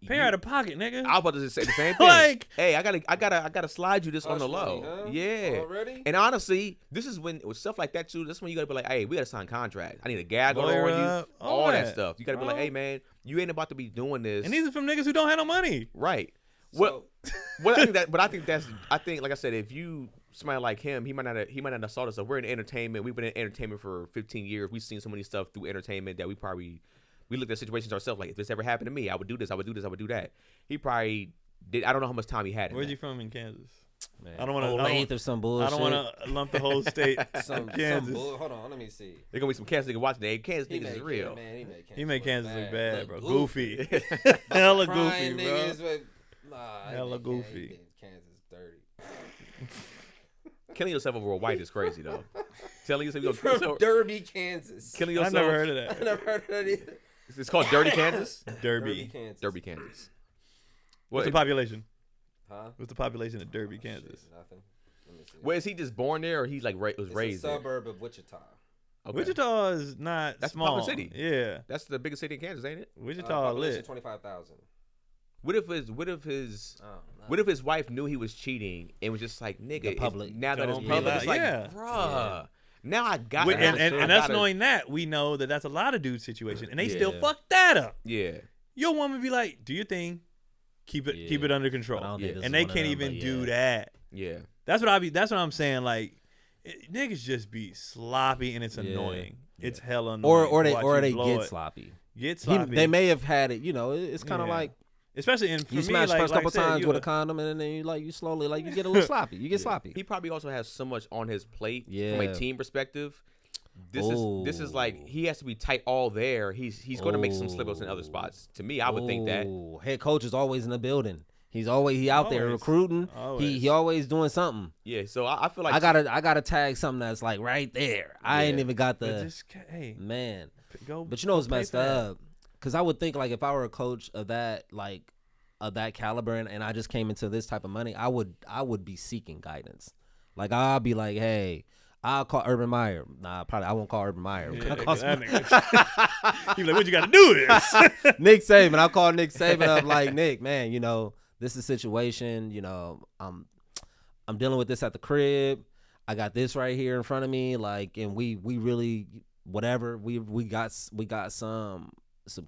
C: Pay her out of pocket, nigga.
D: I was about to say the same thing. Like, hey, I gotta slide you this on the low.
A: Money, huh?
D: Yeah.
A: Already?
D: And honestly, this is when with stuff like that too. That's when you gotta be like, hey, we gotta sign contracts. I need a gag order on you. All that stuff. You gotta be like, hey, man, you ain't about to be doing this.
C: And these are from niggas who don't have no money.
D: Right. Well, I think like I said, if you somebody like him, he might not have saw this. So we're in entertainment. We've been in entertainment for 15 years. We've seen so many stuff through entertainment that we looked at situations ourselves like if this ever happened to me, I would do this, I would do this, I would do that. He probably did. I don't know how much time he had.
C: Where's he from in Kansas?
A: Man.
C: I don't want to.
A: or some bullshit.
C: I don't want to lump the whole state. Kansas.
A: Hold on, let me see.
D: There's gonna be some Kansas niggas watching. Hey, Kansas niggas is real.
C: He made Kansas look bad, bro. Goofy. Hella goofy, bro. Hella goofy.
A: Kansas dirty.
D: Killing yourself over a white is crazy though. Telling yourself you're
A: from Derby, Kansas.
D: Killing yourself.
C: I never heard of that.
A: I never heard of that either.
D: It's called Dirty Kansas?
C: Derby,
D: Kansas.
C: What's the population?
A: Huh?
C: What's the population of Derby, Kansas?
A: Shit, nothing. Let me see.
D: Where is he just born there, or he's like was
A: It's
D: raised
A: a
D: there?
A: suburb of Wichita.
D: Okay.
C: Wichita is not
D: That's a
C: small.
D: popular city.
C: Yeah,
D: That's the biggest city in Kansas, ain't it?
C: Wichita lit.
A: 25,000.
D: What if his wife knew he was cheating and was just like, nigga,
A: The public.
D: now that it's
C: Don't be
D: public,
C: loud.
D: it's like,
C: Yeah.
D: bruh, now I got
C: With-
D: it.
C: and us knowing that, we know that that's a lot of dudes' situation, and they still
A: Yeah.
C: fuck that up.
D: Yeah.
C: Your woman be like, "Do your thing, keep it under control,"
A: But I don't think this
C: and
A: is
C: they
A: one of
C: can't
A: them,
C: even
A: but
C: do
A: yeah.
C: that.
D: Yeah.
C: That's what I'm saying. Like, niggas just be sloppy, and it's annoying. It's hella annoying.
A: Or
C: to watch
A: they
C: you blow
A: get
C: it.
A: sloppy.
C: Get sloppy.
A: They may have had it. It's kind of
C: Yeah.
A: like
C: especially in for
A: you
C: me,
A: smash
C: like,
A: first
C: like I
A: couple
C: said,
A: times
C: you
A: with
C: a-
A: a condom, and then you slowly you get a little sloppy. You get sloppy.
D: He probably also has so much on his plate from
A: Yeah.
D: a team perspective. This is like he has to be tight all there. He's going to make some slip ups in other spots. To me, I would think that.
A: Ooh, head coach is always in the building. He out there
C: Always.
A: recruiting.
C: Always.
A: He always doing something.
D: Yeah. So I feel like
A: I gotta tag something that's like right there. I ain't
D: Yeah.
A: even got
C: but
A: the
C: just, hey,
A: man.
C: go.
A: But you know what's
C: go pay
A: messed
C: for that.
A: up? Because I would think like if I were a coach of that caliber and I just came into this type of money, I would be seeking guidance. Like I'll be like, hey, I'll call Urban Meyer. Nah, probably I won't call Urban Meyer.
C: Yeah,
A: I'll call
C: that nigga. He like, what you got to do this?
A: Nick Saban. I'll call Nick Saban up like, Nick, man, this is a situation, I'm dealing with this at the crib. I got this right here in front of me, like, and we really whatever, we got some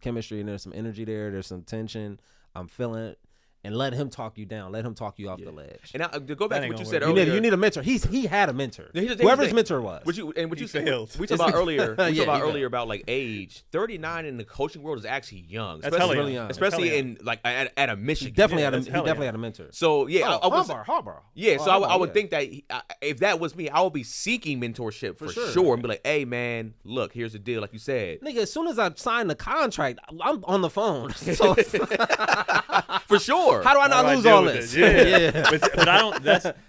A: chemistry and there's some energy there, there's some tension. I'm feeling it. And let him talk you down. Let him talk you off the ledge.
D: And to go back
C: That
D: to
C: ain't
D: what you
C: gonna
D: said
C: work.
D: earlier.
A: You need a mentor. He had a mentor.
D: Here's the
A: Whoever
D: thing.
A: his mentor was.
D: What you said
C: failed.
D: we talked about earlier. We
A: Yeah,
D: talked about
A: he failed.
D: earlier about like age. 39 in the coaching world is actually young.
C: That's
D: especially,
C: hella
A: really young.
D: Especially
C: That's hella
D: in like at a Michigan.
A: Definitely
C: Yeah,
A: had a,
C: that's
A: he
C: hella
A: definitely
C: young.
A: had a mentor.
D: So yeah, I would,
A: Harbaugh.
D: yeah. So I would
A: yeah.
D: think that if that was me, I would be seeking mentorship for
A: sure.
D: sure, and be like, hey man, look, here's the deal, like you said.
A: Nigga, as soon as I signed the contract, I'm on the phone. So
D: For sure.
A: how do I not
C: How do I
A: lose
C: deal
A: all
C: with
A: this?
C: it? Yeah. But I don't.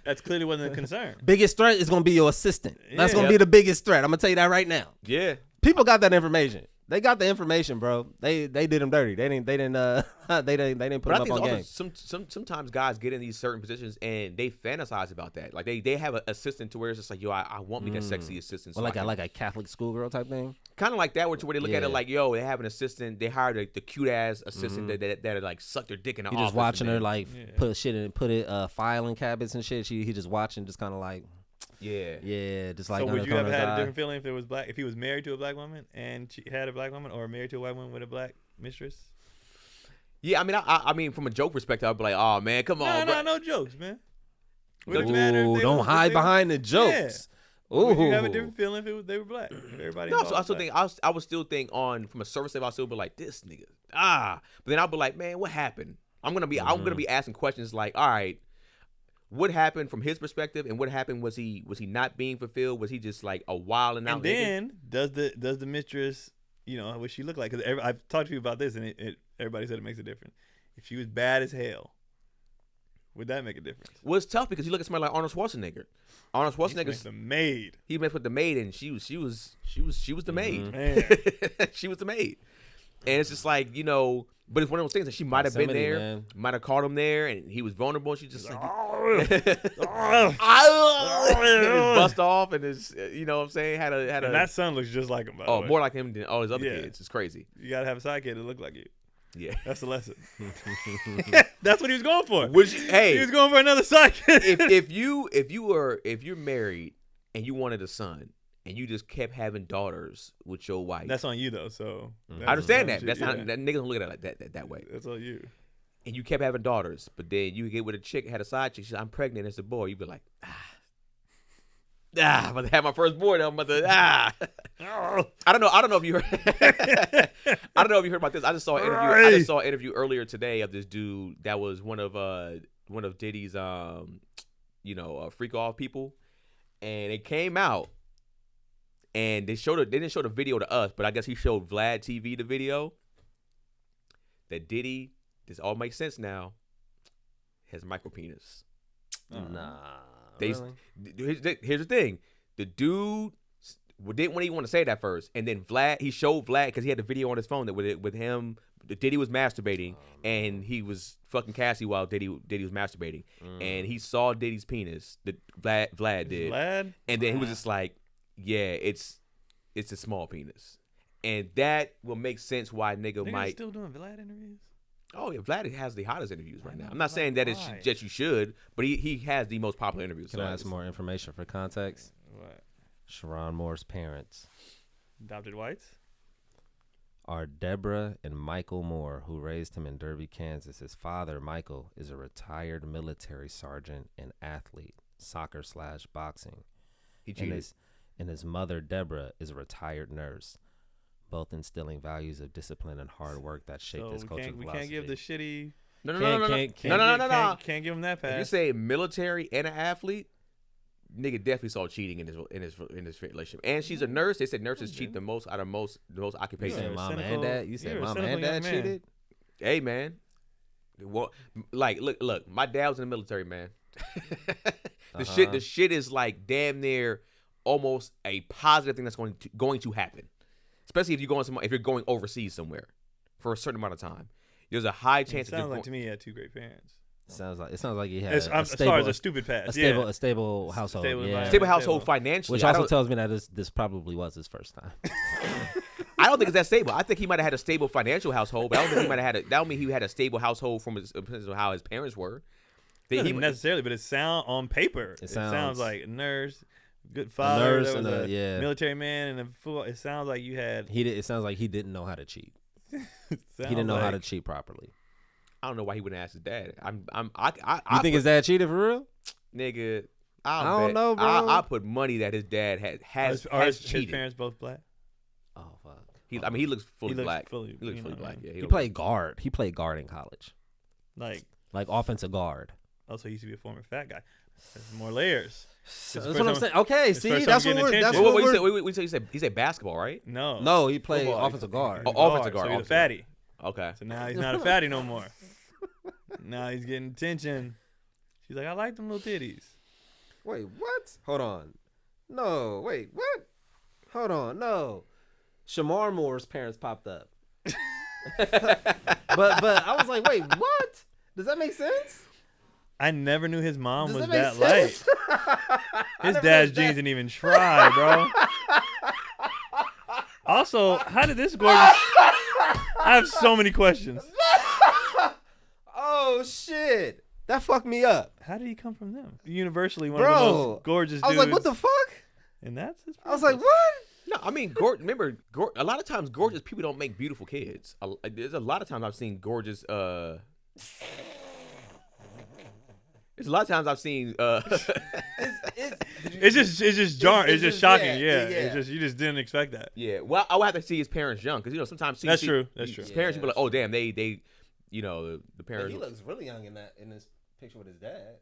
C: That's clearly wasn't a concern.
A: Biggest threat is gonna be your assistant. That's
C: Yeah.
A: gonna be the biggest threat. I'm gonna tell you that right now.
D: Yeah.
A: People got that information. They got the information, bro. They did him dirty. They didn't put
D: But
A: him
D: I
A: up
D: think
A: on
D: it's also
A: game.
D: sometimes guys get in these certain positions and they fantasize about that. Like they have an assistant to where it's just like, yo, I want me that sexy assistant. So
A: Well, like a Catholic schoolgirl type thing.
D: kind of like that, where they look at
A: Yeah.
D: it like, yo, they have an assistant. They hired the cute ass assistant that like suck their dick in the
A: He
D: office.
A: just watching
D: and
A: her
D: then-
A: like put it filing cabinets and shit. He just watching, just kind of like just like.
C: So
A: under
C: would
A: the
C: you have
A: corner of his
C: had a
A: eye.
C: different feeling if it was black? If he was married to a black woman and she had a black woman, or married to a white woman with a black mistress?
D: Yeah, I mean, I mean, from a joke perspective, I'd be like, oh man, come on, bro.
C: No jokes, man. Would it
A: Ooh,
C: matter if they
A: don't
C: was-
A: hide
C: if they-
A: behind the jokes. Ooh.
C: Would you have a different feeling if they were black? If everybody
D: No,
C: involved
D: so I
C: was
D: still
C: black?
D: think I would still think on from a service level, I still be like, this nigga, but then I'll be like, man, what happened? I'm gonna be asking questions like, all right, what happened from his perspective, and what happened? Was he not being fulfilled? Was he just like a wild and out?
C: And then does the mistress, what she look like? Because I've talked to you about this, and everybody said it makes a difference. If she was bad as hell, would that make a difference?
D: Well, it's tough because you look at somebody like Arnold Schwarzenegger. Arnold
C: He's
D: Schwarzenegger,
C: the maid.
D: he met with the maid, and she was the maid.
C: Man.
D: She was the maid, and it's just like but it's one of those things that she might have been
A: Proximity,
D: there,
A: man.
D: might have caught him there, and he was vulnerable. And she just like
C: And
D: bust off, and his you know what I'm saying had a
C: that son looks just like him. By the way.
D: more like him than all his other
C: Yeah.
D: kids. It's crazy.
C: You gotta have a side kid that look like you.
D: Yeah.
C: That's the lesson. That's what he was going for.
D: Which
C: He
D: hey,
C: was going for another side kid.
D: if you're married and you wanted a son and you just kept having daughters with your wife,
C: That's on you though. So
D: I understand that.
C: shit,
D: That's not
C: yeah.
D: that nigga don't look at it like that way.
C: That's on you.
D: And you kept having daughters, but then you get with a chick, had a side chick, she's like, I'm pregnant as a boy. You be like, I'm about to have my first boy. I'm about to I don't know if you heard. I don't know if you heard about this. I just saw an interview. I just saw an interview earlier today of this dude that was one of Diddy's freak off people, and it came out, and they didn't show the video to us, but I guess he showed Vlad TV the video that Diddy. This all makes sense now. Has micro penis.
A: Nah.
D: Here's the thing. The dude didn't even want to say that first. And then he showed Vlad because he had the video on his phone that with him. Diddy was masturbating, and he was fucking Cassie while Diddy was masturbating, and he saw Diddy's penis. Vlad did, and then he was just like, "Yeah, it's a small penis," and that will make sense why nigga might
C: still doing Vlad interviews.
D: Oh yeah, Vlad has the hottest interviews right now. I'm not saying that it's just you should, but he has the most popular interviews.
A: Can I add some more information for context?
C: What?
A: Sherrone Moore's parents
C: Adopted whites?
A: are Deborah and Michael Moore, who raised him in Derby, Kansas. His father, Michael, is a retired military sergeant and athlete, soccer/boxing.
D: He cheated.
A: And his mother, Deborah, is a retired nurse, both instilling values of discipline and hard work that shaped his coaching philosophy.
C: We can't give the shitty.
D: No.
C: Can't give him that pass.
D: If you say military and an athlete, nigga definitely saw cheating in his relationship. And she's a nurse. They said nurses cheat the most out of the most occupations.
A: You said mom and dad. You said mom and dad cheated.
D: Hey man, well, like look, my dad was in the military, man. The shit is like damn near almost a positive thing that's going to happen, especially if you're going overseas somewhere for a certain amount of time. There's a high chance.
C: It sounds like to me he had two great parents.
A: It sounds like he had
C: as far as a stupid past,
A: a stable household,
D: stable household financially,
A: which also tells me that this probably was his first time.
D: I don't think it's that stable. I think he might have had a stable financial household, but I don't think he might have had. That don't mean he had a stable household from how his parents were.
C: Not necessarily, but it on paper. It sounds like a nurse, good father,
A: and a
C: military man, and a fool. It sounds like you had.
A: It sounds like he didn't know how to cheat. He didn't know how to cheat properly.
D: I don't know why he wouldn't ask his dad.
A: You think his dad cheated for real?
D: Nigga,
A: I don't know, bro.
D: I put money that his dad has cheated.
C: His parents both black?
A: Oh fuck.
D: He looks fully black. He looks fully black. Yeah,
A: he played guard. He played guard in college.
C: Like
A: offensive guard.
C: Also, he used to be a former fat guy. There's more layers.
A: That's what I'm saying. Okay, see, that's what
D: you said. He said basketball, right?
C: No,
A: he played offensive guard.
D: Offensive guard.
C: So he's a fatty.
D: Okay.
C: So now he's not a fatty no more. Now he's getting attention. She's like, I like them little titties.
A: Wait, what? Hold on. No, wait, what? Hold on, no. Shamar Moore's parents popped up. but I was like, wait, what? Does that make sense?
C: I never knew his mom was that light. His dad's genes didn't even try, bro. Also, how did this gorgeous... I have so many questions.
A: Oh, shit. That fucked me up.
C: How did he come from them? Universally one of the most gorgeous dudes.
A: I was like, what the fuck?
C: And that's his purpose.
A: I was like, what?
D: No, I mean, remember, a lot of times gorgeous people don't make beautiful kids. There's a lot of times I've seen gorgeous... There's a lot of times I've seen.
C: It's just jarring. It's just shocking. Yeah. It's just you just didn't expect that.
D: Yeah. Well, I would have to see his parents young because sometimes
C: that's true.
D: His parents be like, oh damn, they the parents.
A: He looks really young in this picture with his dad.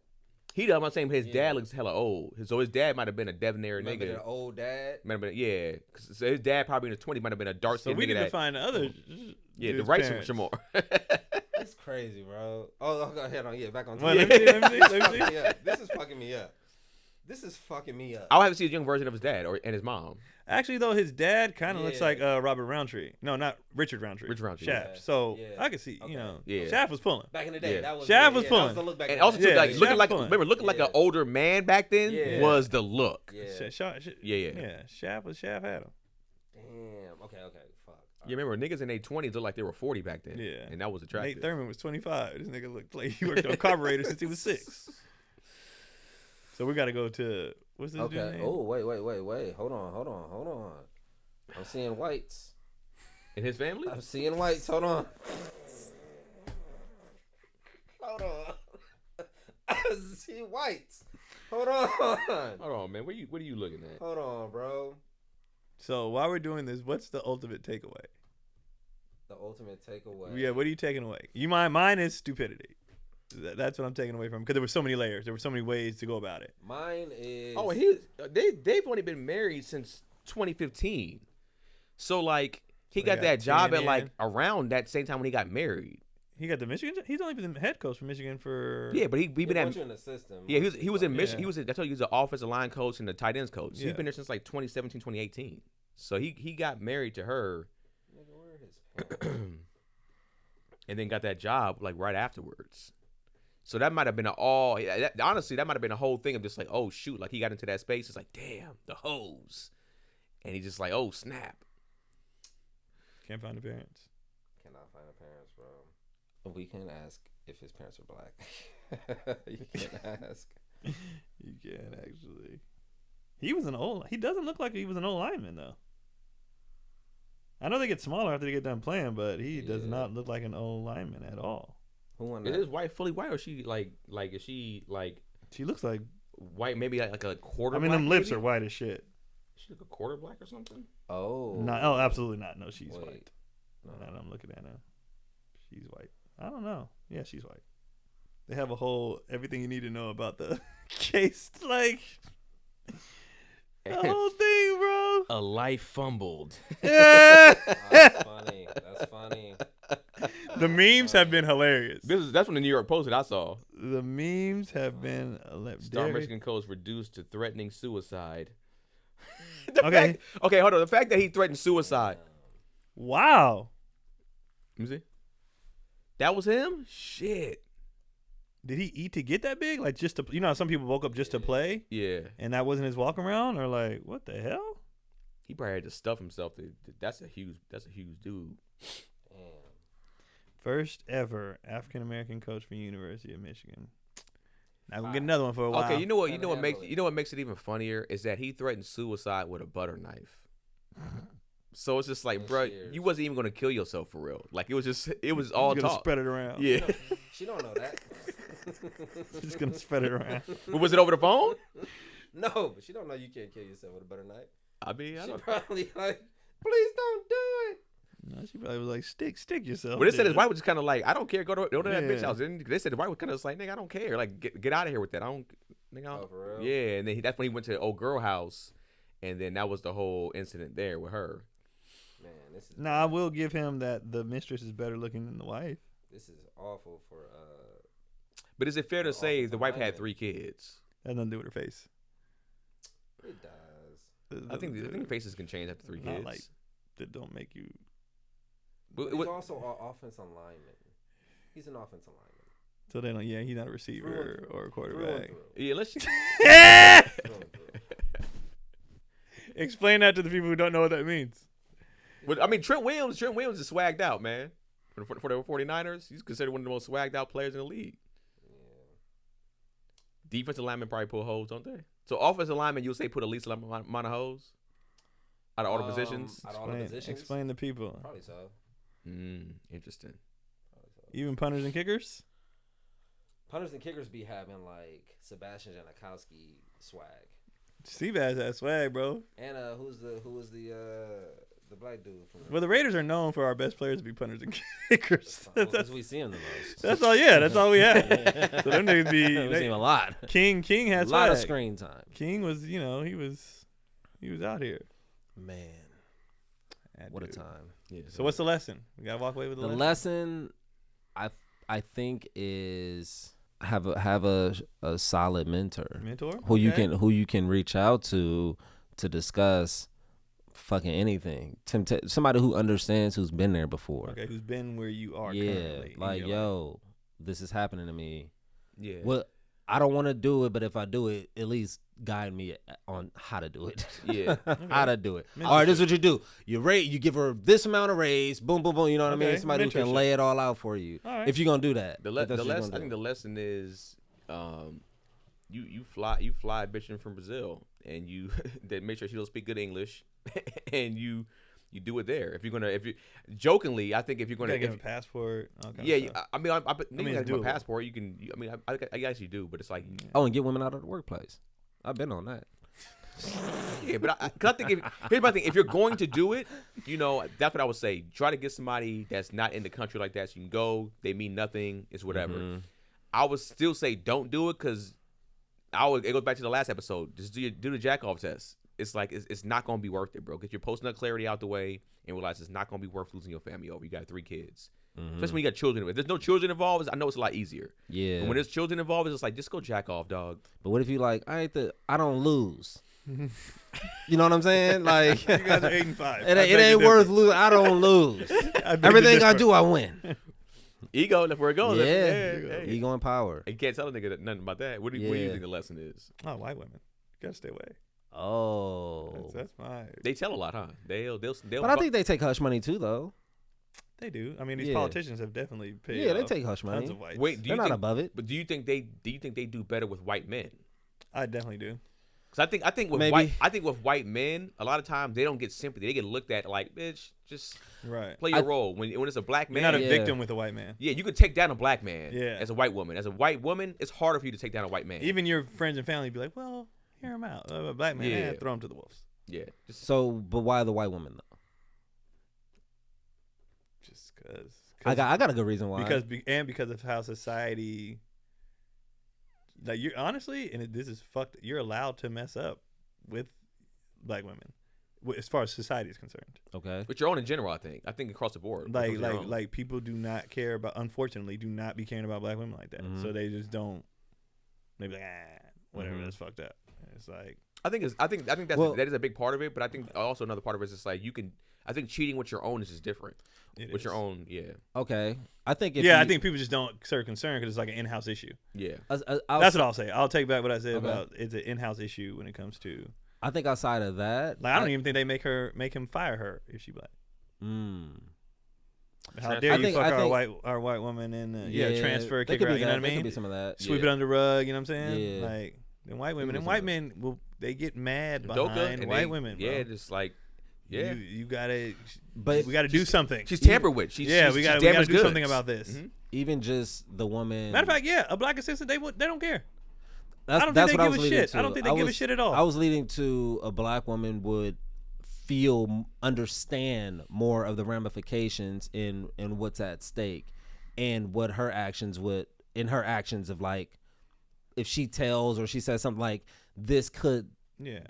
D: He does. I'm not saying his dad looks hella old. So his dad might have been a debonair nigga.
A: Been an old dad.
D: Might have been, yeah. So his dad probably in his 20s might have been a dark skinned nigga.
C: So we need to find the other.
D: Yeah, the right some more.
A: That's crazy, bro. Oh, go ahead on. Yeah, back on.
C: Well, let me see.
A: This is fucking me up.
D: I'll have to see a young version of his dad and his mom.
C: Actually, though, his dad kind of looks like Robert Roundtree. No, not Richard Roundtree.
D: Richard Roundtree.
C: Shaft.
A: Yeah.
C: So I can see, Shaft was pulling.
A: Back in the day, that was
C: Shaft was pulling.
D: And also, looking like an older man back then was the look.
C: Yeah. Shaft had him.
A: Damn. Okay. Fuck.
D: You remember niggas in their 20s looked like they were 40 back then.
C: Yeah.
D: And that was attractive.
C: Nate Thurman was 25. This nigga looked like he worked on carburetors since he was 6. So we got to go to, what's this dude's name?
A: Oh, wait. Hold on. I'm seeing whites.
D: In his family?
A: I'm seeing whites. Hold on. I see whites. Hold on,
D: man. What are you looking at?
A: Hold on, bro.
C: So while we're doing this, what's the ultimate takeaway?
A: The ultimate takeaway.
C: Yeah, what are you taking away? Mine is stupidity. That's what I'm taking away from, because there were so many layers. There were so many ways to go about it.
A: Mine is.
D: Oh, they've only been married since 2015. So like he got that job at like around that same time when he got married.
C: He got the Michigan. He's only been the head coach for Michigan for.
D: Yeah, but he been at.
A: in the system.
D: Yeah, he was in Michigan.
C: Yeah.
D: He was. That's why he was the offensive line coach and the tight ends coach.
C: Yeah.
D: He's been there since like 2017, 2018. So he got married to her,
A: Nigga, where are his parents?
D: and then got that job like right afterwards. So that might have been honestly, that might have been a whole thing of just like, oh shoot, like he got into that space. It's like, damn, the hoes, and he just like, oh snap.
C: Can't find the parents.
A: Cannot find the parents, bro. We can't ask if his parents are black. You can't ask.
C: You can actually. He doesn't look like he was an old lineman though. I know they get smaller after they get done playing, but he does not look like an old lineman at all.
A: Who won
D: Is
A: that?
D: his wife fully white, or is she like is she like
C: She looks like.
D: white? Maybe like a quarter.
C: I mean,
D: black,
C: them lips
D: maybe?
C: are white as shit.
D: Is she like a quarter black or something?
A: Oh.
C: No, absolutely not. No, she's
A: Wait.
C: white.
A: No.
C: Now that I'm looking at her, she's white. I don't know. Yeah, she's white. They have a whole everything you need to know about the case, like the whole thing, bro.
D: A life fumbled.
C: Yeah.
A: That's funny. That's funny.
C: The memes have been hilarious.
D: That's from the New York Post that I saw.
C: The memes have been
D: Star Michigan coach reduced to threatening suicide.
C: Okay.
D: Okay, hold on. The fact that he threatened suicide.
C: Wow.
D: Let me see. That was him? Shit.
C: Did he eat to get that big? Like just to, how some people woke up just to play,
D: Yeah.
C: and that wasn't his walk around, or like what the hell?
D: He probably had to stuff himself. That's a huge dude.
A: Damn.
C: First ever African American coach for University of Michigan. Not gonna get another one for a while.
D: Okay, you know what
A: Kinda
D: makes it even funnier is that he threatened suicide with a butter knife. So it's just like,
A: And
D: bro,
A: shears.
D: you wasn't even gonna kill yourself for real. Like it was all
C: He's gonna
D: talk.
C: spread it around.
D: Yeah.
A: She don't know that.
C: Just gonna spread it around.
D: But was it over the phone?
A: No, but she don't know you can't kill yourself with a butter knife.
D: I mean, I
A: She
D: don't.
A: probably like, please don't do it.
C: No, she probably was like, stick yourself.
D: But they said his
C: dude.
D: wife was just kind of like, I don't care. Go to that bitch
C: Yeah.
D: house. And they said his wife was kind of like, nigga, I don't care. Like, get out of here with that. I don't. Nigga, I don't.
A: Oh, for real?
D: Yeah, and then that's when he went to the old girl house, and then that was the whole incident there with her.
A: Man, this is
C: Nah, I will give him that the mistress is better looking than the wife.
A: this is awful for
D: But is it fair to say
A: offensive
D: the wife had
A: lineman.
D: 3 kids?
C: That had nothing to do with her face.
A: it does.
D: I think faces can change after 3
C: Not
D: kids.
C: like that don't make you.
D: But
A: He's
D: what-
A: also an offensive lineman. He's an offensive lineman.
C: So they don't. Yeah, he's not a receiver or a
A: Through and
C: quarterback.
A: through.
D: yeah, let's.
A: Through and through.
C: Explain that to the people who don't know what that means.
D: But, I mean, Trent Williams is swagged out, man. For the 49ers, he's considered one of the most swagged out players in the league. Defensive linemen probably pull holes, don't they? So offensive linemen, you'll say put at least a amount of holes out of all the positions.
A: Out of all the positions?
C: Explain to people.
A: Probably so.
D: Interesting.
A: Probably so.
C: Even punters and kickers.
A: Punters and kickers be having like Sebastian Janikowski swag.
C: Seabass has swag, bro.
A: And who was the black dude from
C: Well, the Raiders are known for our best players to be punters and kickers.
A: Because we see him the most.
C: That's all. Yeah, that's all we have. So them niggas
A: we see
C: be
A: him a lot.
C: King had
A: A
C: swag.
A: lot of screen time.
C: King was, he was out here.
A: Man,
C: That
A: what a
C: dude.
A: time.
D: Yeah.
C: So what's the lesson? We gotta walk away with
A: The
C: the
A: lesson I think is have a solid mentor
C: mentor
A: who
C: Okay.
A: you can reach out to discuss fucking anything. Somebody who understands, who's been there before.
C: Okay, who's been where you are
A: Yeah,
C: currently. in
A: like
C: your
A: yo, this is happening to me.
D: Yeah.
A: Well, I don't want to do it, but if I do it, at least guide me on how to do it.
D: Yeah.
A: How to do it.
C: Mentorship.
A: All right, this is what you do. You give her this amount of raise. Boom, boom, boom. You know what I mean?
C: Okay,
A: Somebody who can
C: mentorship.
A: lay it all out for you.
C: All right.
A: If you're gonna do that.
D: The
A: If that's what you're
D: I
A: gonna
D: think
A: do.
D: the lesson is, you fly a bitch in from Brazil, and you that make sure she don't speak good English, and you do it there. If you jokingly, I think if you're
C: You
D: gonna,
C: gotta give
D: if,
C: him a passport. all kind
D: yeah,
C: of stuff.
D: I mean, I
C: mean,
D: you
C: it's
D: have a
C: doable.
D: passport. You can, I guess you do, but it's like,
A: Oh, and get women out of the workplace. I've been on that.
D: yeah, but I think here's my thing: if you're going to do it, that's what I would say. Try to get somebody that's not in the country like that, so you can go. They mean nothing. It's whatever.
A: Mhm.
D: I would still say don't do it because it goes back to the last episode. Just do the jack off test. it's like it's not gonna be worth it, bro. Get your post-nut clarity out the way and realize it's not gonna be worth losing your family over. You got 3 kids. Especially when you got children. If there's no children involved, I know it's a lot easier.
A: Yeah.
D: But when there's children involved, it's just like, just go jack off, dog.
A: But what if you like, I don't lose. You know what I'm saying? Like,
C: You guys are 8-5.
A: it ain't worth losing. I don't lose. Everything I do, I win.
D: Ego, that's where it goes.
A: Yeah.
D: Hey.
A: Ego and power.
D: You can't tell a nigga nothing about that. What do you think the lesson is?
C: Oh, white women. You gotta stay away.
A: Oh.
C: That's my.
D: They tell a lot, huh? They'll
A: But I think they take hush money too, though.
C: They do. I mean, these politicians have definitely paid.
A: Yeah, they take hush money.
C: Tons of whites.
D: Wait,
A: They're not above it.
D: But do you think they do better with white men?
C: I definitely do.
D: Because I think with
A: Maybe.
D: with white men, a lot of times they don't get sympathy. They get looked at like, bitch, just
C: Right.
D: play your role. When it's a black man,
C: You're not a
A: Yeah.
C: victim with a white man.
D: yeah, you could take down a black man.
C: Yeah.
D: As a white woman, it's harder for you to take down a white man.
C: Even your friends and family be like, well, hear him out. A black man,
D: Yeah.
C: throw him to the wolves.
D: yeah, just
A: So, but why the white woman though?
C: Just because.
A: I got a good reason why.
C: Because of how society. Like, you're honestly, and this is fucked. You're allowed to mess up with black women, as far as society is concerned.
A: Okay.
D: with your own in general. I think across the board.
C: Like people do not care about. Unfortunately, do not be caring about black women like that. So they just don't. They be like, whatever. That's fucked up. It's like.
D: I think that is a big part of it, but I think also another part of it is just like I think cheating with your own is just different. With your own, yeah.
A: Okay. I think
C: I think people just don't serve concern because it's like an in-house issue.
D: Yeah.
C: That's what I'll say. I'll take back what I said about it's an in-house issue when it comes to.
A: I think outside of that,
C: Like I don't even think they make him fire her if she black. How dare you fuck our white woman and transfer, kick her out. You know what I mean?
A: Could be some of that.
C: Sweep it under the rug. You know what I'm saying?
A: Yeah.
C: Like them white women and white men they get mad
D: Doka,
C: behind
D: and
C: white women. Bro.
D: Yeah, just like yeah.
C: You gotta.
A: But
C: we gotta do something.
D: She's tampered with.
C: we gotta do something about this.
A: Even just the woman.
C: Matter of fact, a black assistant they don't care.
A: That's,
C: I don't
A: that's
C: think
A: what
C: they
A: I was
C: give a
A: leading
C: shit.
A: to.
C: I don't think they give a shit at all.
A: I was leading to a black woman would understand more of the ramifications in what's at stake and what her actions of like if she tells or she says something like this could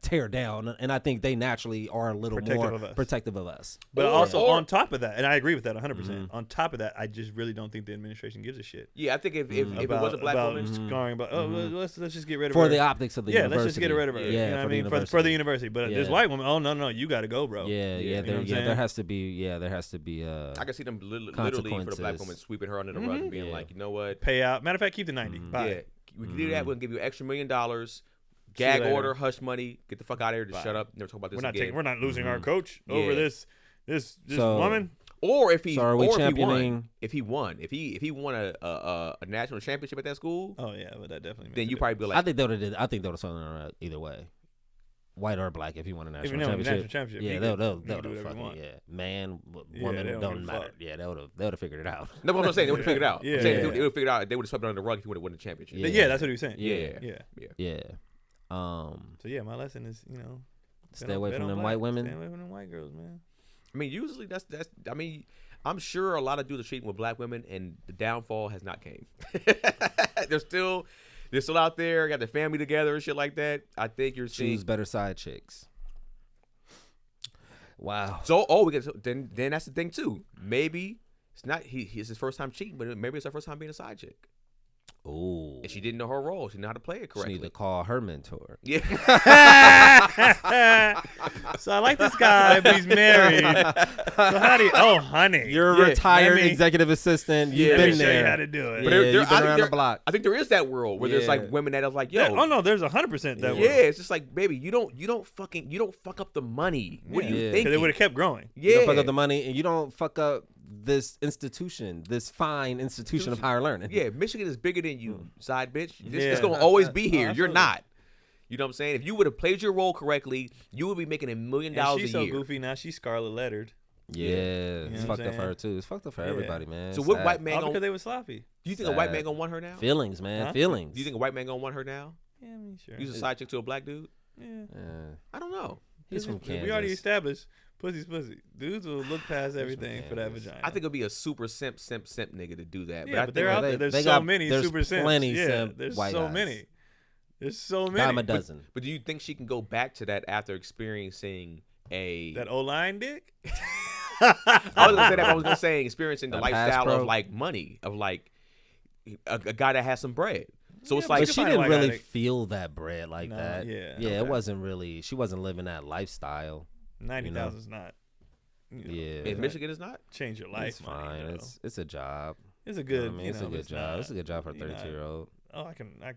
A: tear down, and I think they naturally are a little more protective of us.
C: But also on top of that, and I agree with that 100%. On top of that, I just really don't think the administration gives a shit.
D: Yeah, I think if it was a black woman,
C: scarring about let's just get rid of
A: for
C: her.
A: the optics of the university.
C: Let's just get rid of her.
A: Yeah,
C: you know what I mean? For the university. But this white woman, oh no, you got to go, bro.
A: There has to be.
D: I can see them literally for the black woman sweeping her under the rug and being like, you know what,
C: pay out. Matter of fact, keep the 90. Bye.
D: Yeah, we can do that. We'll give you an extra $1 million. Gag order, hush money, get the fuck out of here. Just shut up. Never talk about this again.
C: We're not losing our coach over this woman.
D: Or if he,
A: so are we
D: championing? If he won a national championship at that school.
C: Oh yeah, but that definitely.
D: Then you probably be like,
A: I think they would have something either way, white or black. If he won a national championship, they'll man, woman, don't matter. Yeah, they would have figured it out.
D: No, what I'm saying, they would have figured it out.
C: Yeah,
D: they would have figured out. They would have swept it under the rug if he would have won the championship.
C: Yeah, that's what he was saying.
A: Yeah.
C: So my lesson is,
A: stay away from them white women.
C: Stay away from them white girls, man.
D: I mean, usually that's. I mean, I'm sure a lot of dudes are cheating with black women, and the downfall has not came. They're still out there, got their family together and shit like that. I think you're seeing
A: choose better side chicks. Wow.
D: So then that's the thing too. Maybe it's not it's his first time cheating, but maybe it's her first time being a side chick.
A: Ooh.
D: And she didn't know her role. She didn't know how to play it correctly.
A: She need to call her mentor.
D: Yeah.
C: So I like this guy, but he's married. So how do you? Oh, honey,
A: you're a retired executive assistant. You've been there.
C: Show you how to do it.
D: But
A: you've been around the block.
D: I think there is that world where there's like women that are like, yo.
C: Oh no, there's 100% that world.
D: Yeah, it's just like, baby, you don't fuck up the money. What are you thinking?
C: Because it would have kept growing.
A: Yeah. You don't fuck up the money, and you don't fuck up this fine institution of higher learning.
D: Yeah, Michigan is bigger than you, side bitch. It's going to always be here. You're not. You know what I'm saying? If you would have played your role correctly, you would be making $1 million a year.
C: She's so goofy now. She's scarlet lettered.
A: Yeah, it's fucked up for her too. It's fucked up for everybody, man.
D: So what white man?
C: All because they were sloppy.
D: Do you think a white man gonna want her now?
A: Feelings, man. Feelings.
D: Do you think a white man gonna want her now?
C: Yeah, I mean, sure.
D: Use a side chick to a black dude?
C: Yeah.
D: I don't know.
A: He's from Kansas.
C: We already established pussy's pussy. Dudes will look past everything for that vagina.
D: I think it'll be a super simp nigga to do that.
C: Yeah, but they're out there. There's so many super simps.
A: Plenty
C: simp
A: there's
C: so many. There's so many.
A: Dime a dozen.
D: But do you think she can go back to that after experiencing
C: That O-line dick?
D: I was gonna say that. But I was gonna say experiencing the
A: A pass
D: lifestyle
A: pro?
D: of like money, of like a guy that has some bread. So it's
C: Yeah,
D: like
A: But
C: you
A: she
C: can find a
A: didn't
C: white guy
A: really
C: that-
A: feel that bread like
C: Nah,
A: that.
C: yeah.
A: Yeah,
C: Okay.
A: it wasn't really. She wasn't living that lifestyle.
C: 90,000 is not.
A: Yeah.
D: in Michigan is not.
C: Change your life.
A: It's
C: money,
A: fine.
C: you know.
A: It's a job.
C: It's a
A: You know
C: good.
A: what I mean, it's a good job. It's a good job for a 32-year-old.
C: Oh, I can.
D: I
C: live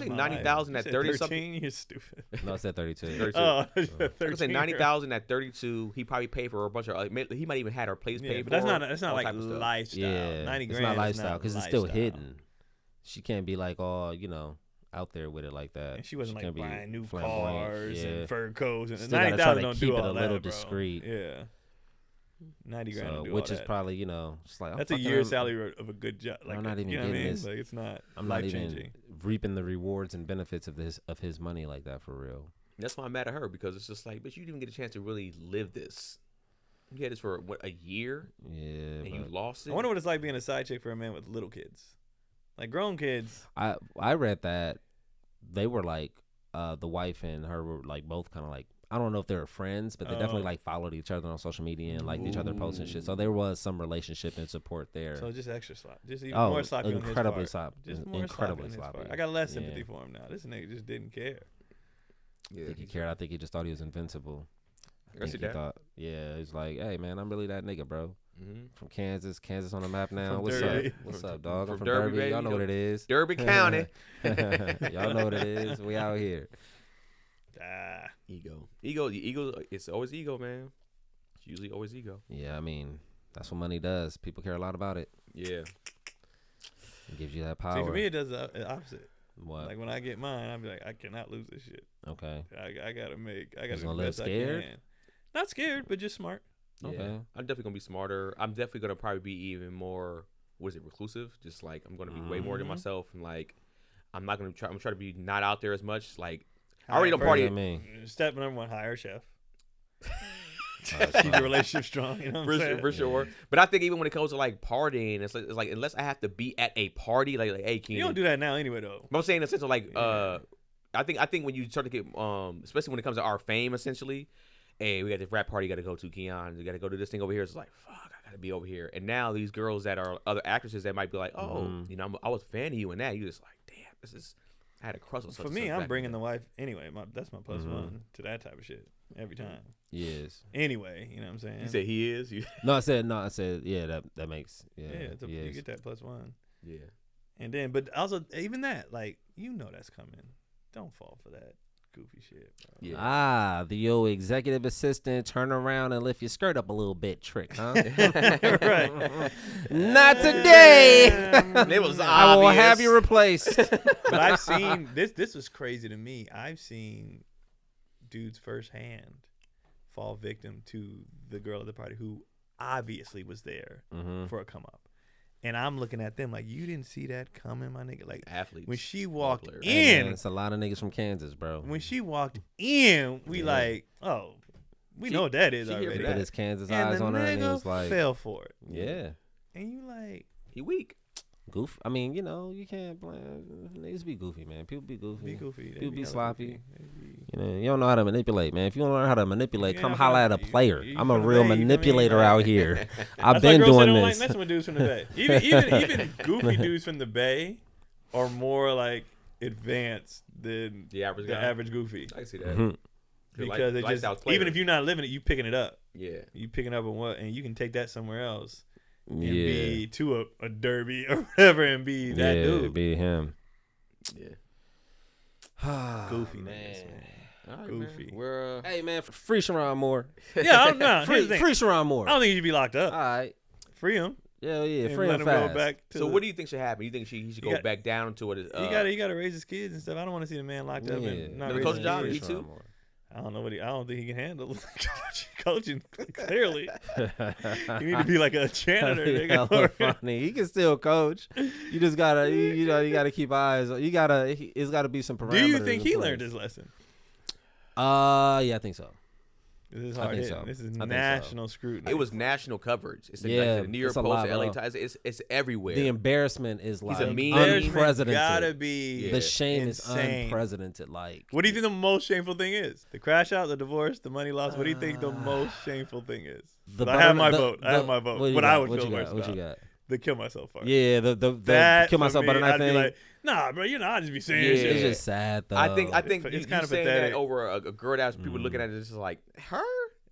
D: think
C: my
D: 90,000
C: life.
D: at
C: You said
D: 30 something.
C: 13? You're stupid.
A: No, it's at 32.
D: 32.
C: Oh,
D: I could say 90,000 at 32. He probably paid for a bunch of. He might even had her place
C: Yeah,
D: paid
C: but
D: for.
C: that's not
D: all
C: like
D: type of stuff.
C: lifestyle.
A: Yeah,
C: 90
A: it's
C: grand.
A: not
C: is
A: lifestyle because it's still
C: lifestyle.
A: hidden. She can't be like all out there with it like that.
C: And she wasn't like
A: can't be
C: buying new
A: flamboyant.
C: cars
A: Yeah.
C: and fur coats. And
A: Still gotta
C: 90,000
A: try to
C: don't
A: keep
C: do
A: it
C: all
A: a
C: that,
A: little
C: bro.
A: discreet.
C: Yeah. 90 grand
A: So,
C: don't do
A: which
C: all
A: is
C: that.
A: probably just like
C: That's a
A: fucking
C: year's salary of a good job. Like,
A: I'm not even
C: you know what I
A: getting
C: mean?
A: this.
C: Like, it's not
A: I'm not even
C: life-changing.
A: reaping the rewards and benefits of his money like that for real.
D: That's why I'm mad at her because it's just like, but you didn't even get a chance to really live this. You had this for what, a year,
A: Yeah,
D: and you
A: but
D: lost it.
C: I wonder what it's like being a side chick for a man with little kids. Like grown kids.
A: I read that they were like the wife and her were like both kind of like, I don't know if they were friends, but they definitely like followed each other on social media and liked each other posts and shit. So there was some relationship and support there.
C: So just extra slop. Just even
A: Oh,
C: more sloppy on his
A: incredibly
C: part.
A: sloppy.
C: Just more
A: Incredibly
C: sloppy on his
A: sloppy.
C: part. I got less sympathy
A: Yeah.
C: for him now. This nigga just didn't care.
D: Yeah,
A: I think he cared. I think he just thought he was invincible.
D: I can see
A: he
D: that.
A: thought, yeah, he's like, hey man, I'm really that nigga, bro.
D: Mm-hmm.
A: From Kansas on the map now.
C: From
A: What's
C: Derby.
A: up? What's up, dog? I'm
D: From
A: from
D: Derby,
A: Derby.
D: baby.
A: Y'all know what it is.
D: Derby County.
A: Y'all know what it is. We out here.
D: Ego. It's always ego, man. It's usually always ego.
A: Yeah, I mean, that's what money does. People care a lot about it.
D: Yeah.
A: It gives you that power.
C: See, for me, it does the opposite.
A: What?
C: Like when I get mine, I'll be like, I cannot lose this shit.
A: Okay.
C: I gotta do
A: Just
C: the
A: gonna live
C: best I
A: scared?
C: can. Not scared, but just smart.
D: Yeah.
A: Okay.
D: I'm definitely gonna be smarter. I'm definitely gonna probably be even more. Was it reclusive? Just like I'm gonna be way more to myself, and like I'm not gonna try. I'm trying to be not out there as much. Like I already don't
C: Hire
D: party.
A: What do you mean?
C: Step number one: hire a chef. Keep your relationship strong. You know what I'm saying?
D: For sure. But I think even when it comes to like partying, it's like unless I have to be at a party, like hey, Keenan.
C: You don't do that now anyway, though.
D: But I'm saying in the sense of like, I think when you start to get, especially when it comes to our fame, essentially, hey, we got this rap party, you got to go to Keon, you got to go to this thing over here. It's like, fuck, I got to be over here. And now these girls that are other actresses that might be like, oh, you know, I was a fan of you and that. You just like, damn, this is. I had a crush on such
C: For
D: and
C: me,
D: such
C: I'm
D: back
C: bringing
D: in
C: the
D: day.
C: wife anyway. That's my plus one to that type of shit every time.
A: Yes.
C: Anyway, you know what I'm saying?
D: You say he is. You.
A: No, I said, yeah, that makes, yeah.
C: You
A: yes.
C: get that plus one.
D: Yeah.
C: And then, but also, even that, like, you know that's coming. Don't fall for that goofy shit, bro.
D: Yeah.
A: Ah, the old executive assistant turn around and lift your skirt up a little bit trick, huh?
C: Right.
A: Not today.
D: It was
A: I will have
D: obvious.
A: you replaced.
C: But I've seen this was crazy to me. I've seen dudes firsthand fall victim to the girl at the party who obviously was there for a come up. And I'm looking at them like, you didn't see that coming, my nigga. Like
D: Athletes.
C: when she walked
D: players.
A: Hey,
C: in,
A: man, it's a lot of niggas from Kansas, bro.
C: when she walked in, we
A: Yeah.
C: like, oh, we know what that is
D: she here for
C: already.
D: that.
A: Put his Kansas
C: And
A: eyes
C: the
A: on her, and he
C: nigga
A: was like,
C: fell for it.
A: yeah.
C: And you like,
D: He weak.
A: Goof. I mean, you know, you can't blame niggas be goofy, man. People be goofy.
C: be goofy. They
A: People be
C: hella
A: sloppy.
C: goofy. They be-
A: You know, you don't know how to manipulate, man. If you don't learn how to manipulate,
C: Yeah,
A: come
C: I
A: holler
C: feel
A: at a
C: like
A: player.
C: you
A: I'm a
C: from the
A: real
C: Bay, you know what I mean?
A: manipulator
C: Like-
A: out here. I've
C: That's why
A: been
C: girls say
A: doing
C: don't like
A: this.
C: messing with dudes from the Bay. Even goofy dudes from the Bay are more like advanced than
D: The average
C: the
D: guy.
C: average goofy.
D: I can see that.
A: Mhm.
D: Good
C: Because it
D: lifestyle
C: just
D: player.
C: even if you're not living it, you picking it up.
D: Yeah.
C: You picking up on what, and you can take that somewhere else and
A: Yeah.
C: be to a derby or whatever, and be that
A: Yeah,
C: dude.
A: be him.
D: Yeah.
C: Goofy
A: man.
C: niggas, man.
D: All right,
C: Goofy.
D: Man. We're
A: Hey, man, free Sherrone Moore.
C: Yeah, I don't know.
A: Free Sherrone Moore.
C: I don't think he should be locked up.
A: All right.
C: Free him.
A: Yeah, yeah,
C: And
A: free
C: let
A: him
C: him
A: fast.
C: go back to
D: so
C: the-
D: what do you think should happen? You think he should
C: You
D: go
C: got-
D: back down to what?
C: He got to raise his kids and stuff. I don't want to see the man locked up and not
D: The
C: raising
D: coach
C: his
D: job,
A: Free
C: kids.
D: he too?
A: Sherrone Moore.
C: I don't know what I don't think he can handle coaching. Clearly, you need to be like a janitor.
A: Hella
C: Nigga.
A: funny. He can still coach. You just gotta, you know, you gotta keep eyes. It's gotta be some parameters.
C: Do you think
A: in
C: he
A: place.
C: learned his lesson?
A: Yeah, I think so.
C: This is
A: I
C: hard
A: think
C: hitting.
A: so.
C: This is
A: I think so.
C: national scrutiny.
D: It was national coverage. It's
A: Yeah,
D: like the New York
A: it's a
D: Post,
A: lot,
D: the LA
A: bro.
D: Times. It's everywhere.
A: The embarrassment is like
D: a meme.
A: unprecedented.
C: Gotta be
A: The shame
C: insane.
A: is unprecedented. Like,
C: What do you think the most shameful thing is? The crash out, the divorce, the money loss. What do you think the most shameful thing is?
A: the
C: I have my
A: butter-
C: vote. I have my vote. What I would feel worse
A: What you
C: about.
A: got?
C: The kill myself part.
A: Yeah, the
C: That
A: kill
C: for
A: myself
C: me,
A: butter knife
C: I'd be
A: thing.
C: like, nah, bro, I'd just be saying
D: Yeah.
C: shit.
A: It's just sad though.
D: I think
C: It's
D: you
C: kinda
D: saying
C: pathetic.
D: that over a girl that's people looking at it, it's just like her.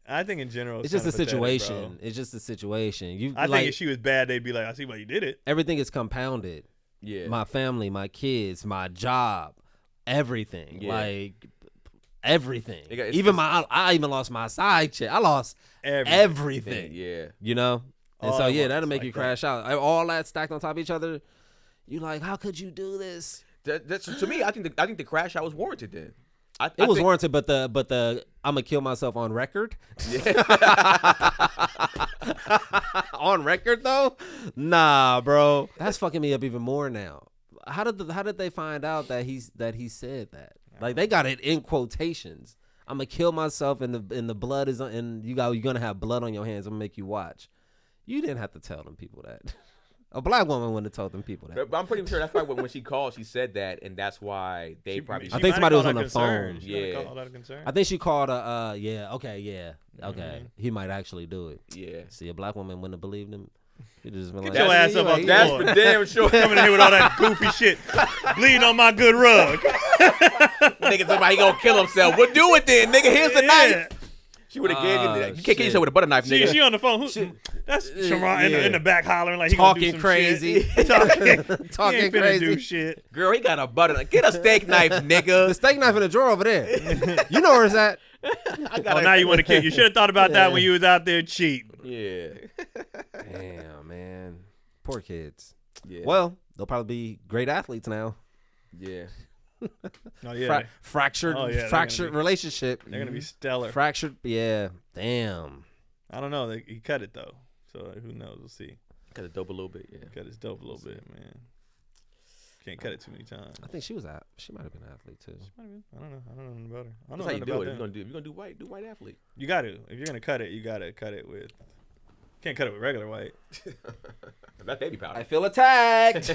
C: I think in general,
A: it's just a
C: kinda pathetic,
A: situation.
C: bro.
A: It's just a situation. You
C: I
A: like
C: think if she was bad, they'd be like, I see why you did it.
A: everything is compounded.
D: Yeah.
A: My family, my kids, my job, everything.
D: Yeah.
A: Like everything.
D: It's-
A: Even I even lost my side chick. I lost
C: Everything.
A: everything.
D: Yeah.
A: You know? And
C: All
A: so
C: at
A: yeah,
C: once,
A: that'll make
C: like
A: you
C: that.
A: crash out. All that stacked on top of each other. You like, how could you do this?
D: That's to me. I think the crash out was warranted. Then
A: It was warranted, but the I'm gonna kill myself on record. On record though, nah, bro, that's fucking me up even more now. How did they find out that he said that? Like they got it in quotations. I'm gonna kill myself, and the blood is on, and you're gonna have blood on your hands. I'm gonna make you watch. You didn't have to tell them people that. A black woman wouldn't have told them people that.
D: But I'm pretty sure that's probably when she called, she said that, and that's why they
C: She-
D: probably.
A: I think
C: might
A: somebody
C: have
A: was
C: called
A: on
C: out
A: the
C: concern.
A: phone.
C: She might have
D: Yeah.
C: called out of concern.
A: I think she called okay. He might actually do it.
D: Yeah.
A: See, a black woman wouldn't have believed him. She'd just been
C: Get
A: like,
C: your ass
A: "Yeah,
C: up
A: you
C: off
A: right,
C: the
A: yeah."
D: That's
C: floor.
D: for damn sure.
C: Coming in here with all that goofy shit, bleeding on my good rug.
D: Nigga, somebody gonna kill himself. Well, do it then, nigga. Here's the knife. She would have gave you that. You can't kill
A: shit.
D: yourself with a butter knife, nigga.
C: She on the phone. That's Sherrone
A: yeah.
C: in the back hollering like he gonna do
A: Talking
C: some
A: crazy.
C: shit. Talking
A: Talking
C: he ain't finna do
A: crazy.
C: shit.
D: Girl, he got a butter knife. Get a steak knife,
A: The
D: nigga.
A: steak knife in the drawer over there. You know where it's at.
D: I got
C: Oh, now you want to kill. You should have thought about that when you was out there cheating.
D: Yeah.
A: Damn, man. Poor kids.
D: Yeah.
A: Well, they'll probably be great athletes now.
D: Yeah.
C: Oh yeah,
A: Fractured,
C: Oh, yeah, they're
A: fractured
C: gonna be-
A: relationship.
C: they're gonna be stellar.
A: Fractured. Yeah. Damn.
C: I don't know. He cut it though, so who knows? We'll see.
D: Got it dope a little bit, yeah.
C: Cut his dope a little bit, man. Can't cut it too many times.
A: I think she might have been an athlete too.
C: I don't know. I don't know nothing about her. I don't
D: That's
C: know
D: how you
C: nothing
D: do
C: about
D: it.
C: them.
D: If you're gonna do white athlete.
C: You got to. If you're gonna cut it, you gotta cut it with. Can't cut it with regular white.
D: That baby powder.
A: I feel attacked.